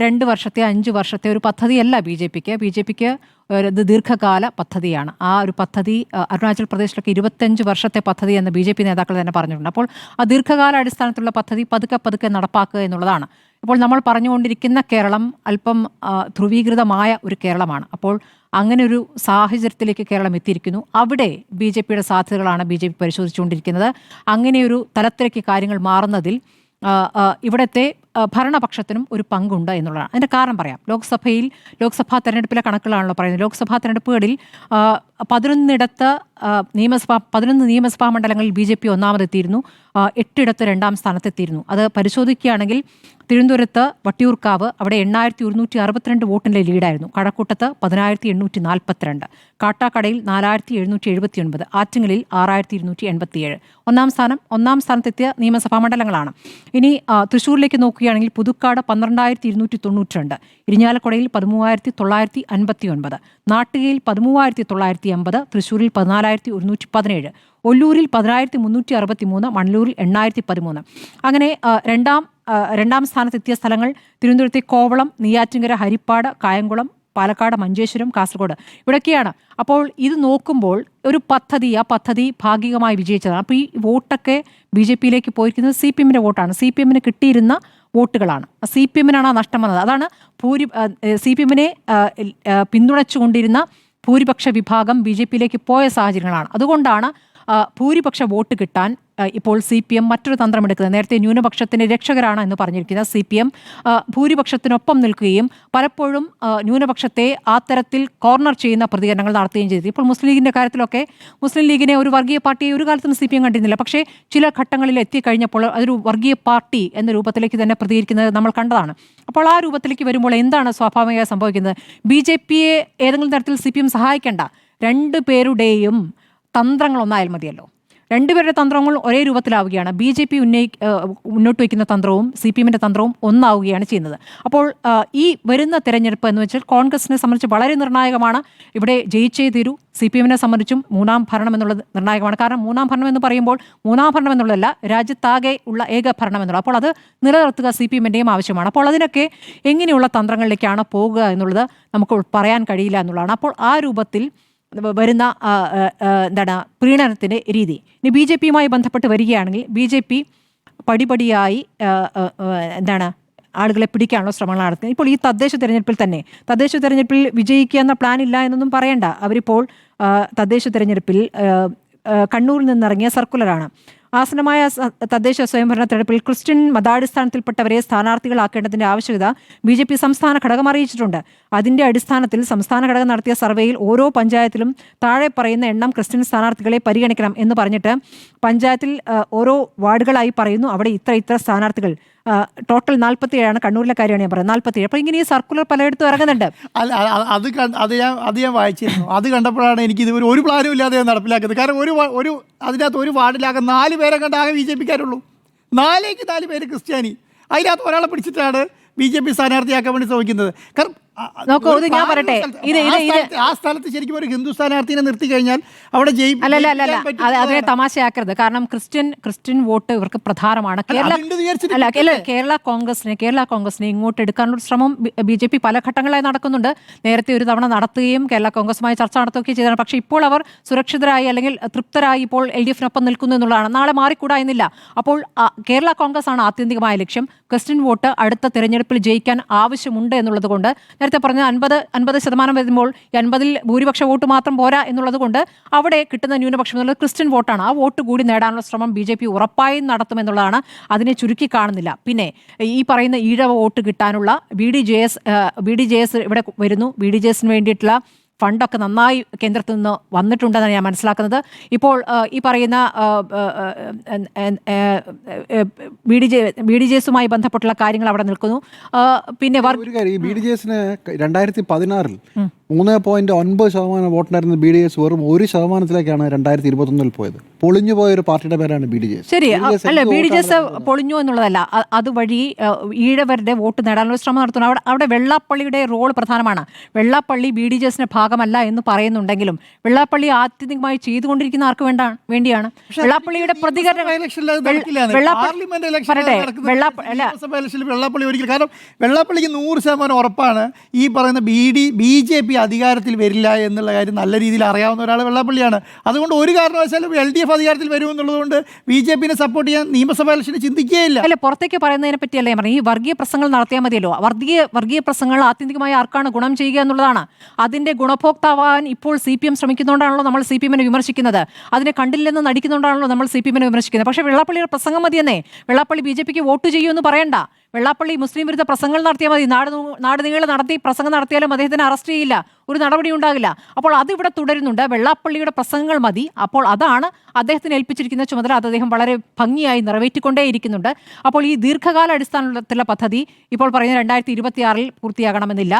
2 വർഷത്തെ 5 വർഷത്തെ ഒരു പദ്ധതിയല്ല BJPക്ക് ഒരു ദീർഘകാല പദ്ധതിയാണ്. ആ ഒരു പദ്ധതി അരുണാചൽ പ്രദേശിലൊക്കെ 25 വർഷത്തെ പദ്ധതി എന്ന് BJP നേതാക്കൾ തന്നെ പറഞ്ഞിട്ടുണ്ട്. അപ്പോൾ ആ ദീർഘകാല അടിസ്ഥാനത്തിലുള്ള പദ്ധതി പതുക്കെ നടപ്പാക്കുക എന്നുള്ളതാണ്. ഇപ്പോൾ നമ്മൾ പറഞ്ഞുകൊണ്ടിരിക്കുന്ന കേരളം അല്പം ധ്രുവീകൃതമായ ഒരു കേരളമാണ്. അപ്പോൾ അങ്ങനെ ഒരു സാഹചര്യത്തിലേക്ക് കേരളം എത്തിയിരിക്കുന്നു. അവിടെ BJPയുടെ സാധ്യതകളാണ് BJP പരിശോധിച്ചുകൊണ്ടിരിക്കുന്നത്. അങ്ങനെയൊരു തലത്തിലേക്ക് കാര്യങ്ങൾ മാറുന്നതിൽ ഇവിടുത്തെ ഭരണപക്ഷത്തിനും ഒരു പങ്കുണ്ട് എന്നുള്ളതാണ്. അതിൻ്റെ കാരണം പറയാം. ലോക്സഭാ തെരഞ്ഞെടുപ്പിലെ കണക്കുകളാണല്ലോ പറയുന്നത്. ലോക്സഭാ തെരഞ്ഞെടുപ്പുകളിൽ 11 നിയമസഭാ മണ്ഡലങ്ങളിൽ BJP ഒന്നാമതെത്തിയിരുന്നു, 8 ഇടത്ത് 2ാം സ്ഥാനത്തെത്തിയിരുന്നു. അത് പരിശോധിക്കുകയാണെങ്കിൽ തിരുവനന്തപുരത്ത് വട്ടിയൂർക്കാവ് അവിടെ 8162 വോട്ടിൻ്റെ ലീഡായിരുന്നു. കഴക്കൂട്ടത്ത് 10842, കാട്ടാക്കടയിൽ 4779, ആറ്റിങ്ങലിൽ 6287. ഒന്നാം സ്ഥാനത്തെത്തിയ നിയമസഭാ മണ്ഡലങ്ങളാണ്. ഇനി തൃശ്ശൂരിലേക്ക് നോക്കുകയാണെങ്കിൽ പുതുക്കാട് 12292, ഇരിഞ്ഞാലക്കുടയിൽ 13959, നാട്ടികയിൽ 13980, തൃശ്ശൂരിൽ 14117, ഒല്ലൂരിൽ 10363, മണ്ണൂരിൽ 8013. അങ്ങനെ രണ്ടാം സ്ഥാനത്തെത്തിയ സ്ഥലങ്ങൾ തിരുവനന്തപുരത്തെ കോവളം, നെയ്യാറ്റിൻകര, ഹരിപ്പാട്, കായംകുളം, പാലക്കാട്, മഞ്ചേശ്വരം, കാസർഗോഡ് ഇവിടെയൊക്കെയാണ്. അപ്പോൾ ഇത് നോക്കുമ്പോൾ ഒരു ആ പദ്ധതി ഭാഗികമായി വിജയിച്ചതാണ്. അപ്പോൾ ഈ വോട്ടൊക്കെ BJPയിലേക്ക് പോയിരിക്കുന്നത് CPMൻ്റെ വോട്ടാണ്. CPMന് കിട്ടിയിരുന്ന വോട്ടുകളാണ്. CPMനാണ് ആ നഷ്ടം വന്നത്. അതാണ് CPMനെ പിന്തുണച്ചുകൊണ്ടിരുന്ന ഭൂരിപക്ഷ വിഭാഗം BJPയിലേക്ക് പോയ സാഹചര്യങ്ങളാണ്. അതുകൊണ്ടാണ് ഭൂരിപക്ഷ വോട്ട് കിട്ടാൻ ഇപ്പോൾ CPM മറ്റൊരു തന്ത്രമെടുക്കുന്നത്. നേരത്തെ ന്യൂനപക്ഷത്തിൻ്റെ രക്ഷകരാണ് എന്ന് പറഞ്ഞിരിക്കുന്നത് CPM ഭൂരിപക്ഷത്തിനൊപ്പം നിൽക്കുകയും പലപ്പോഴും ന്യൂനപക്ഷത്തെ ആ തരത്തിൽ കോർണർ ചെയ്യുന്ന പ്രതികരണങ്ങൾ നടത്തുകയും ചെയ്തു. ഇപ്പോൾ മുസ്ലിം ലീഗിൻ്റെ കാര്യത്തിലൊക്കെ മുസ്ലിം ലീഗിനെ ഒരു വർഗീയ പാർട്ടിയെ ഒരു കാലത്തും CPM കണ്ടിരുന്നില്ല. പക്ഷേ ചില ഘട്ടങ്ങളിൽ എത്തിക്കഴിഞ്ഞപ്പോൾ അതൊരു വർഗീയ പാർട്ടി എന്ന രൂപത്തിലേക്ക് തന്നെ പ്രതികരിക്കുന്നത് നമ്മൾ കണ്ടതാണ്. അപ്പോൾ ആ രൂപത്തിലേക്ക് വരുമ്പോൾ എന്താണ് സ്വാഭാവികമായി സംഭവിക്കുന്നത്? BJPയെ ഏതെങ്കിലും തരത്തിൽ CPM സഹായിക്കേണ്ട. 2 പേരുടെയും തന്ത്രങ്ങൾ ഒന്നായാൽ മതിയല്ലോ. 2 പേരുടെ തന്ത്രങ്ങൾ ഒരേ രൂപത്തിലാവുകയാണ്. BJP മുന്നോട്ട് വയ്ക്കുന്ന തന്ത്രവും CPMൻ്റെ തന്ത്രവും ഒന്നാവുകയാണ് ചെയ്യുന്നത്. അപ്പോൾ ഈ വരുന്ന തെരഞ്ഞെടുപ്പ് എന്ന് വെച്ചാൽ കോൺഗ്രസിനെ സംബന്ധിച്ച് വളരെ നിർണായകമാണ്. ഇവിടെ ജയിച്ചേ തീരൂ. CPMനെ സംബന്ധിച്ചും 3ാം ഭരണം എന്നുള്ളത് നിർണായകമാണ്. കാരണം 3ാം ഭരണം എന്ന് പറയുമ്പോൾ 3ാം ഭരണം എന്നുള്ളതല്ല, രാജ്യത്താകെ ഉള്ള ഏക ഭരണം എന്നുള്ളത്. അപ്പോൾ അത് നിലനിർത്തുക CPMൻ്റെയും ആവശ്യമാണ്. അപ്പോൾ അതിനൊക്കെ എങ്ങനെയുള്ള തന്ത്രങ്ങളിലേക്കാണ് പോകുക എന്നുള്ളത് നമുക്ക് പറയാൻ കഴിയില്ല എന്നുള്ളതാണ്. അപ്പോൾ ആ രൂപത്തിൽ വരുന്ന പ്രീണനത്തിൻ്റെ രീതി ഇനി BJPയുമായി ബന്ധപ്പെട്ട് വരികയാണെങ്കിൽ BJP പടിപടിയായി ആളുകളെ പിടിക്കാനുള്ള ശ്രമങ്ങൾ നടത്തുന്നത്. ഇപ്പോൾ ഈ തദ്ദേശ തെരഞ്ഞെടുപ്പിൽ വിജയിക്കുക എന്ന പ്ലാൻ ഇല്ല എന്നൊന്നും പറയണ്ട. അവരിപ്പോൾ തദ്ദേശ തെരഞ്ഞെടുപ്പിൽ കണ്ണൂരിൽ നിന്നിറങ്ങിയ സർക്കുലറാണ്. ആസന്നമായ തദ്ദേശ സ്വയംഭരണ തെരഞ്ഞെടുപ്പിൽ ക്രിസ്ത്യൻ മതാടിസ്ഥാനത്തിൽപ്പെട്ടവരെ സ്ഥാനാർത്ഥികളാക്കേണ്ടതിൻ്റെ ആവശ്യകത BJP സംസ്ഥാന ഘടകം അറിയിച്ചിട്ടുണ്ട്. അതിൻ്റെ അടിസ്ഥാനത്തിൽ സംസ്ഥാന ഘടകം നടത്തിയ സർവേയിൽ ഓരോ പഞ്ചായത്തിലും താഴെ പറയുന്ന എണ്ണം ക്രിസ്ത്യൻ സ്ഥാനാർത്ഥികളെ പരിഗണിക്കണം എന്ന് പറഞ്ഞിട്ട് പഞ്ചായത്തിൽ ഓരോ വാർഡുകളായി പറയുന്നു. അവിടെ ഇത്ര സ്ഥാനാർത്ഥികൾ ടോട്ടൽ 47 കണ്ണൂരിലെ കാര്യമാണ് ഞാൻ പറയുന്നത്, 47. അപ്പോൾ ഇങ്ങനെ ഈ സർക്കുലർ പലയിടത്തും ഇറങ്ങുന്നുണ്ട്. അത് ഞാൻ വായിച്ചിരുന്നു. അത് കണ്ടപ്പോഴാണ് എനിക്ക് ഇത് ഒരു പ്ലാനും ഇല്ലാതെ നടപ്പിലാക്കുന്നത്. കാരണം അതിനകത്ത് ഒരു വാർഡിലാകെ 4 പേരെ കണ്ടാകെ BJP-ക്കാരുള്ളൂ. 4 പേര് ക്രിസ്ത്യാനി. അതിനകത്ത് ഒരാളെ പിടിച്ചിട്ടാണ് BJP സ്ഥാനാർത്ഥിയാക്കാൻ വേണ്ടി ശ്രമിക്കുന്നത്. കാരണം നോക്കൂ, ഇത് ഞാൻ പറയട്ടെ, ആ സ്ഥലത്ത് ശരിക്കും ഒരു ഹിന്ദു സ്ഥാനാർത്ഥിനെ നിർത്തി കഴിഞ്ഞാൽ അവിടെ അല്ല അതിനെ തമാശയാക്കരുത്. കാരണം ക്രിസ്ത്യൻ വോട്ട് ഇവർക്ക് പ്രധാനമാണ്. കേരള കോൺഗ്രസിനെ ഇങ്ങോട്ട് എടുക്കാനുള്ള ശ്രമം BJP പല ഘട്ടങ്ങളായി നടക്കുന്നുണ്ട്. നേരത്തെ ഒരു തവണ നടത്തുകയും കേരള കോൺഗ്രസുമായി ചർച്ച നടത്തുകയും ചെയ്തതാണ്. പക്ഷേ ഇപ്പോൾ അവർ സുരക്ഷിതരായി അല്ലെങ്കിൽ തൃപ്തരായി ഇപ്പോൾ LDF-നൊപ്പം നിൽക്കുന്നു എന്നുള്ളതാണ്. നാളെ മാറിക്കൂടാ എന്നില്ല. അപ്പോൾ കേരള കോൺഗ്രസ് ആണ് ആത്യന്തികമായ ലക്ഷ്യം. ക്രിസ്ത്യൻ വോട്ട് അടുത്ത തെരഞ്ഞെടുപ്പിൽ ജയിക്കാൻ ആവശ്യമുണ്ട് എന്നുള്ളത് കൊണ്ട്, നേരത്തെ പറഞ്ഞ 50% വരുമ്പോൾ 50-ൽ ഭൂരിപക്ഷ വോട്ട് മാത്രം പോരാ എന്നുള്ളത് കൊണ്ട് അവിടെ കിട്ടുന്ന ന്യൂനപക്ഷം എന്നുള്ളത് ക്രിസ്ത്യൻ വോട്ടാണ്. ആ വോട്ട് കൂടി നേടാനുള്ള ശ്രമം BJP ഉറപ്പായും നടത്തുമെന്നുള്ളതാണ്. അതിനെ ചുരുക്കി കാണുന്നില്ല. പിന്നെ ഈ പറയുന്ന ഈഴവ വോട്ട് കിട്ടാനുള്ള BDJS ഇവിടെ വരുന്നു. BDJSന് വേണ്ടിയിട്ടുള്ള ഫണ്ടൊക്കെ നന്നായി കേന്ദ്രത്തിൽ നിന്ന് വന്നിട്ടുണ്ടെന്നാണ് ഞാൻ മനസ്സിലാക്കുന്നത്. ഇപ്പോൾ ഈ പറയുന്ന BDJSുമായി ബന്ധപ്പെട്ടുള്ള കാര്യങ്ങൾ അവിടെ നിൽക്കുന്നു. പിന്നെ BDJSന് 2016-ൽ 3.9% വോട്ടുണ്ടായിരുന്ന BDJS വെറും 1%-ലേക്കാണ് 2021-ൽ പോയത്. പൊളിഞ്ഞു പോയ ഒരു പാർട്ടിയുടെ പേരാണ് BDJS. ശരി, അല്ല BDJS പൊളിഞ്ഞു എന്നുള്ളതല്ല, അതുവഴി ഈഴവരുടെ വോട്ട് നേടാനുള്ള ശ്രമം നടത്തുന്നു. അവിടെ വെള്ളാപ്പള്ളിയുടെ റോൾ പ്രധാനമാണ്. വെള്ളാപ്പള്ളി BDJSന്റെ ഭാഗമല്ല എന്ന് പറയുന്നുണ്ടെങ്കിലും വെള്ളാപ്പള്ളി ആത്യന്തികമായി ചെയ്തുകൊണ്ടിരിക്കുന്ന ആർക്ക് വേണ്ടിയാണ്? വെള്ളാപ്പള്ളിയുടെ പ്രതികരണം വെള്ളാപ്പള്ളിക്ക് 100% ഉറപ്പാണ് ഈ പറയുന്ന BJP അധികാരത്തിൽ വരില്ല എന്നുള്ള കാര്യം നല്ല രീതിയിൽ അറിയാവുന്ന ഒരാൾ വെള്ളാപ്പള്ളിയാണ്. അതുകൊണ്ട് ഒരു കാരണവശാലും LDF അധികാരത്തിൽ വരുമെന്നുള്ളതുകൊണ്ട് BJP-നെ സപ്പോർട്ട് ചെയ്യാൻ നിയമസഭാ ഇലക്ഷന് ചിന്തിക്കുകയില്ല. അല്ല, പുറത്തേക്ക് പറയുന്നതിനെ പറ്റിയല്ലേ ഞാൻ പറഞ്ഞു. ഈ വർഗീയ പ്രസംഗങ്ങൾ നടത്തിയാൽ മതിയല്ലോ. വർഗീയ പ്രസംഗങ്ങൾ ആത്യന്തികമായി ആർക്കാണ് ഗുണം ചെയ്യുക എന്നുള്ളതാണ്. അതിന്റെ ഗുണഭോക്താവാൻ ഇപ്പോൾ CPM ശ്രമിക്കുന്നതുകൊണ്ടാണല്ലോ നമ്മൾ CPM-നെ വിമർശിക്കുന്നത്. അതിനെ കണ്ടില്ലെന്ന് നടിക്കുന്നതുകൊണ്ടാണല്ലോ നമ്മൾ CPM-നെ വിമർശിക്കുന്നത്. പക്ഷേ വെള്ളാപ്പള്ളിയുടെ പ്രസംഗം മതിയെന്നേ. വെള്ളാപ്പള്ളി BJP-ക്ക് വോട്ട് ചെയ്യുമെന്ന് പറയണ്ട. വെള്ളാപ്പള്ളി മുസ്ലിം വിരുദ്ധ പ്രസംഗങ്ങൾ നടത്തിയാൽ മതി. നാട് നീളെ നടത്തി പ്രസംഗം നടത്തിയാലും അദ്ദേഹത്തിന് അറസ്റ്റ് ചെയ്യില്ല, ഒരു നടപടി ഉണ്ടാകില്ല. അപ്പോൾ അതിവിടെ തുടരുന്നുണ്ട്. വെള്ളാപ്പള്ളിയുടെ പ്രസംഗങ്ങൾ മതി. അപ്പോൾ അതാണ് അദ്ദേഹത്തിന് ഏൽപ്പിച്ചിരിക്കുന്ന ചുമതല. അത് അദ്ദേഹം വളരെ ഭംഗിയായി നിറവേറ്റിക്കൊണ്ടേയിരിക്കുന്നുണ്ട്. അപ്പോൾ ഈ ദീർഘകാല അടിസ്ഥാനത്തിലുള്ള പദ്ധതി ഇപ്പോൾ പറയുന്ന 2026-ൽ പൂർത്തിയാകണമെന്നില്ല.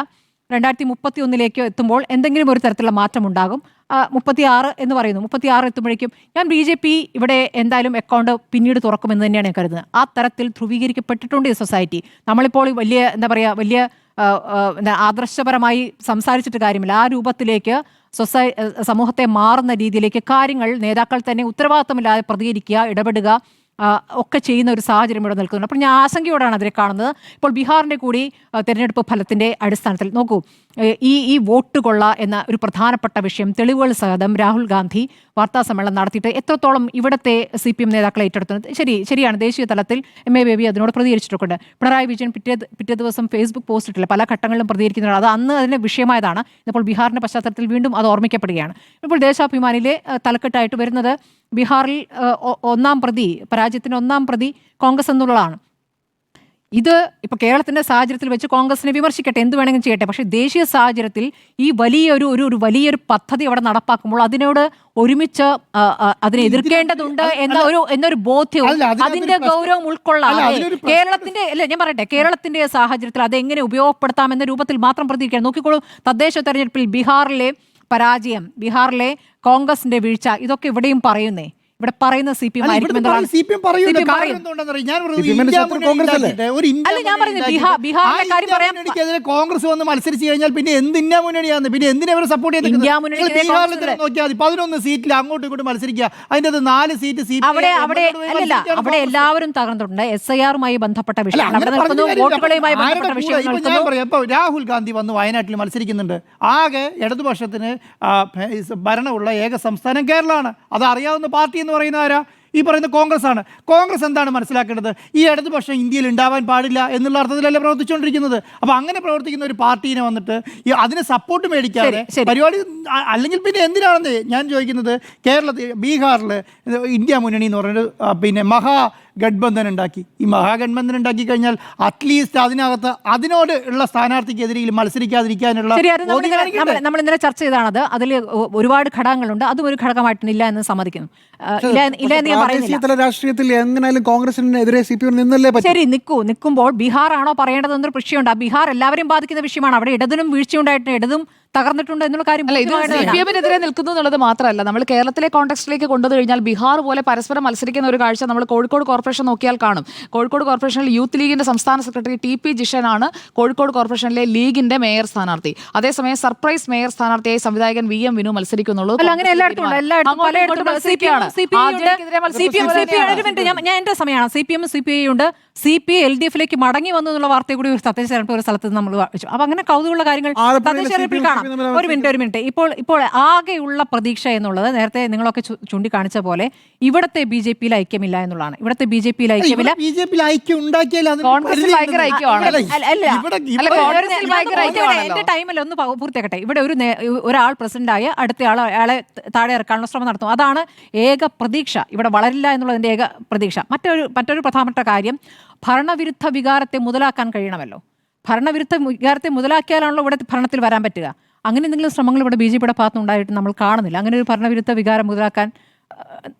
2031-ലേക്ക് എത്തുമ്പോൾ എന്തെങ്കിലും ഒരു തരത്തിലുള്ള മാറ്റം ഉണ്ടാകും. 36 എന്ന് പറയുന്നു. 36 എത്തുമ്പോഴേക്കും ഞാൻ BJP ഇവിടെ എന്തായാലും അക്കൗണ്ട് പിന്നീട് തുറക്കുമെന്ന് തന്നെയാണ് ഞാൻ കരുതുന്നത്. ആ തരത്തിൽ ധ്രുവീകരിക്കപ്പെട്ടിട്ടുണ്ട് ഈ സൊസൈറ്റി. നമ്മളിപ്പോൾ വലിയ ആദർശപരമായി സംസാരിച്ചിട്ട് കാര്യമില്ല. ആ രൂപത്തിലേക്ക് സമൂഹത്തെ മാറുന്ന രീതിയിലേക്ക് കാര്യങ്ങൾ നേതാക്കൾ തന്നെ ഉത്തരവാദിത്തമില്ലാതെ പ്രതികരിക്കുക, ഇടപെടുക ഒക്കെ ചെയ്യുന്ന ഒരു സാഹചര്യം ഇവിടെ നിൽക്കുന്നുണ്ട്. അപ്പോൾ ഞാൻ ആശങ്കയോടാണ് അതിനെ കാണുന്നത്. ഇപ്പോൾ ബീഹാറിൻ്റെ കൂടി തെരഞ്ഞെടുപ്പ് ഫലത്തിൻ്റെ അടിസ്ഥാനത്തിൽ നോക്കൂ, ഈ വോട്ട് കൊള്ള എന്ന ഒരു പ്രധാനപ്പെട്ട വിഷയം തെളിവുകൾ സഹിതം രാഹുൽ ഗാന്ധി വാർത്താ സമ്മേളനം നടത്തിയിട്ട് എത്രത്തോളം ഇവിടുത്തെ CPM നേതാക്കളെ ഏറ്റെടുത്തത് ശരിയാണ്. ദേശീയ തലത്തിൽ MA ബേബി അതിനോട് പ്രതികരിച്ചിട്ടുണ്ട്. പിണറായി വിജയൻ പിറ്റേ ദിവസം Facebook പോസ്റ്റിട്ടില്ല, പല ഘട്ടങ്ങളിലും പ്രതികരിക്കുന്നതാണ്. അത് അന്ന് അതിന് വിഷയമായതാണ്. ഇപ്പോൾ ബീഹാറിൻ്റെ പശ്ചാത്തലത്തിൽ വീണ്ടും അത് ഓർമ്മിക്കപ്പെടുകയാണ്. ഇപ്പോൾ ദേശാഭിമാനിയിലെ തലക്കെട്ടായിട്ട് വരുന്നത് ബീഹാറിൽ പരാജയത്തിന് 1-ാം പ്രതി കോൺഗ്രസ് എന്നുള്ളതാണ്. ഇത് ഇപ്പോൾ കേരളത്തിൻ്റെ സാഹചര്യത്തിൽ വെച്ച് കോൺഗ്രസിനെ വിമർശിക്കട്ടെ, എന്ത് വേണമെങ്കിലും ചെയ്യട്ടെ. പക്ഷേ ദേശീയ സാഹചര്യത്തിൽ ഈ വലിയൊരു പദ്ധതി അവിടെ നടപ്പാക്കുമ്പോൾ അതിനോട് ഒരുമിച്ച് അതിനെ എതിർക്കേണ്ടതുണ്ട് എന്നൊരു ബോധ്യവും അതിന്റെ ഗൗരവം ഉൾക്കൊള്ളാതെ കേരളത്തിന്റെ സാഹചര്യത്തിൽ അതെങ്ങനെ ഉപയോഗപ്പെടുത്താമെന്ന രൂപത്തിൽ മാത്രം പ്രതികരിക്കാൻ നോക്കിക്കോളൂ. തദ്ദേശ തെരഞ്ഞെടുപ്പിൽ ബീഹാറിലെ പരാജയം, ബീഹാറിലെ കോൺഗ്രസിന്റെ വീഴ്ച, ഇതൊക്കെ ഇവിടെയും പറയുന്നേ. ഇവിടെ പറയുന്ന CPM ആയിരിക്കും. കോൺഗ്രസ് വന്ന് മത്സരിച്ചു കഴിഞ്ഞാൽ പിന്നെ ഇന്ത്യ മുന്നണിയാണ്, പിന്നെ എന്തിനാ അവരെ സപ്പോർട്ട് ചെയ്ത്? ബീഹാറിൽ നോക്കിയാൽ 11 സീറ്റിൽ അങ്ങോട്ടും ഇങ്ങോട്ടും മത്സരിക്കുക, അതിന്റെ 4 സീറ്റ് അവിടെ എല്ലാവരും തകർന്നിട്ടുണ്ട്. SIR-മായി ബന്ധപ്പെട്ട വിഷയം, രാഹുൽ ഗാന്ധി വന്ന് വയനാട്ടിൽ മത്സരിക്കുന്നുണ്ട്. ആകെ ഇടതുപക്ഷത്തിന് ഭരണമുള്ള ഏക സംസ്ഥാനം കേരളമാണ്. അത് അറിയാവുന്ന പാർട്ടി എന്ന് പറയുന്ന ആരാ? ഈ പറയുന്ന കോൺഗ്രസ് ആണ്. കോൺഗ്രസ് എന്താണ് മനസ്സിലാക്കേണ്ടത്? ഈ ഇടതുപക്ഷം ഇന്ത്യയിൽ ഉണ്ടാവാൻ പാടില്ല എന്നുള്ള അർത്ഥത്തിലല്ലേ പ്രവർത്തിച്ചുകൊണ്ടിരിക്കുന്നത്. അപ്പോൾ അങ്ങനെ പ്രവർത്തിക്കുന്ന ഒരു പാർട്ടീനെ വന്നിട്ട് അതിനെ സപ്പോർട്ട് മേടിക്കാതെ പരിപാടി, അല്ലെങ്കിൽ പിന്നെ എന്തിനാണെന്ന് ഞാൻ ചോദിക്കുന്നത്. ബീഹാറിൽ ഇന്ത്യ മുന്നണി എന്ന് പറഞ്ഞൊരു പിന്നെ ഗഡ്ബന്ധൻ ഉണ്ടാക്കി. ഈ മഹാഗഡ്ബന്ധൻ ഉണ്ടാക്കി കഴിഞ്ഞാൽ അറ്റ്ലീസ്റ്റ് അതിനകത്ത് അതിനോട് ഉള്ള സ്ഥാനാർത്ഥിക്കെതിരെ മത്സരിക്കാതിരിക്കാനുള്ള ശരി, അത് നമ്മൾ ഇന്നലെ ചർച്ച ചെയ്താണത്. അതിൽ ഒരുപാട് ഘടകങ്ങളുണ്ട്, അതും ഒരു ഘടകമായിട്ടില്ല എന്ന് സമ്മതിക്കുന്നു. ഇല്ല എന്ന് ഞാൻ പറയുന്നില്ല. രാഷ്ട്രീയത്തിൽ എങ്ങനെയാലും കോൺഗ്രസിനെതിരെ CPM നിന്നല്ലേ പറ്റും. ശരി, നിൽക്കുമ്പോൾ ബീഹാർ ആണോ പറയേണ്ടതെന്നൊരു പ്രശ്നമുണ്ട്. ആ ബീഹാർ എല്ലാവരെയും ബാധിക്കുന്ന വിഷയമാണ്. അവിടെ ഇടതിനും വീഴ്ചയുണ്ടായിട്ട് ഇടതും തകർന്നിട്ടുണ്ട് എന്നുള്ള കാര്യം CPM-നെതിരെ നിൽക്കുന്നു എന്നുള്ളത് മാത്രമല്ല, നമ്മൾ കേരളത്തിലെ കോണ്ടെക്സ്റ്റിലേക്ക് കൊണ്ടുവന്നു കഴിഞ്ഞാൽ ബീഹാർ പോലെ പരസ്പരം മത്സരിക്കുന്ന ഒരു കാഴ്ച നമ്മൾ കോഴിക്കോട് കോർപ്പറേഷൻ നോക്കിയാൽ കാണും. കോഴിക്കോട് കോർപ്പറേഷനിൽ യൂത്ത് ലീഗിന്റെ സംസ്ഥാന സെക്രട്ടറി TP ജിഷനാണ് കോഴിക്കോട് കോർപ്പറേഷനിലെ ലീഗിന്റെ മേയർ സ്ഥാനാർത്ഥി. അതേസമയം സർപ്രൈസ് മേയർ സ്ഥാനാർത്ഥിയായി സംവിധായകൻ VM വിനു മത്സരിക്കുന്നുള്ളൂ. അങ്ങനെ എല്ലായിടത്തും ഞാൻ എന്റെ സമയമാണ്. CPM CPI ഉണ്ട്. CPI LDF-ലേക്ക് മടങ്ങി വന്നു എന്നുള്ള വാർത്തയെ കൂടി ഒരു തദ്ദേശ തെരഞ്ഞെടുപ്പ് ഒരു സ്ഥലത്ത് നമ്മൾ വായിച്ചു. അപ്പൊ അങ്ങനെ കൗതുകമുള്ള കാര്യങ്ങൾ തദ്ദേശ തെരഞ്ഞെടുപ്പിൽ കാണാം. ഒരു മിനിറ്റ്. ഇപ്പോൾ ആകെയുള്ള പ്രതീക്ഷ എന്നുള്ളത് നേരത്തെ നിങ്ങളൊക്കെ ചൂണ്ടിക്കാണിച്ച പോലെ ഇവിടത്തെ BJP-യിൽ ഐക്യമില്ല എന്നുള്ളതാണ്. ഇവിടത്തെ BJP-യിൽ ഐക്യമില്ല. BJP-യിൽ ഐക്യം ഉണ്ടാക്കിയാൽ എന്റെ ടൈമിൽ ഒന്ന് പൂർത്തിയാക്കട്ടെ. ഇവിടെ ഒരാൾ പ്രസിഡന്റായ അടുത്ത അയാളെ താഴെ ഇറക്കാനുള്ള ശ്രമം നടത്തും. അതാണ് ഏക പ്രതീക്ഷ. ഇവിടെ വളരില്ല എന്നുള്ളതിന്റെ ഏക പ്രതീക്ഷ. മറ്റൊരു പ്രധാനപ്പെട്ട കാര്യം, ഭരണവിരുദ്ധ വികാരത്തെ മുതലാക്കാൻ കഴിയണമല്ലോ. ഭരണവിരുദ്ധ വികാരത്തെ മുതലാക്കിയാലാണല്ലോ ഇവിടെ ഭരണത്തിൽ വരാൻ പറ്റുക. അങ്ങനെ എന്തെങ്കിലും ശ്രമങ്ങൾ ഇവിടെ BJP-യുടെ ഭാഗത്ത് ഉണ്ടായിട്ട് നമ്മൾ കാണുന്നില്ല. അങ്ങനെ ഒരു ഭരണവിരുദ്ധ വികാരം മുതലാക്കാൻ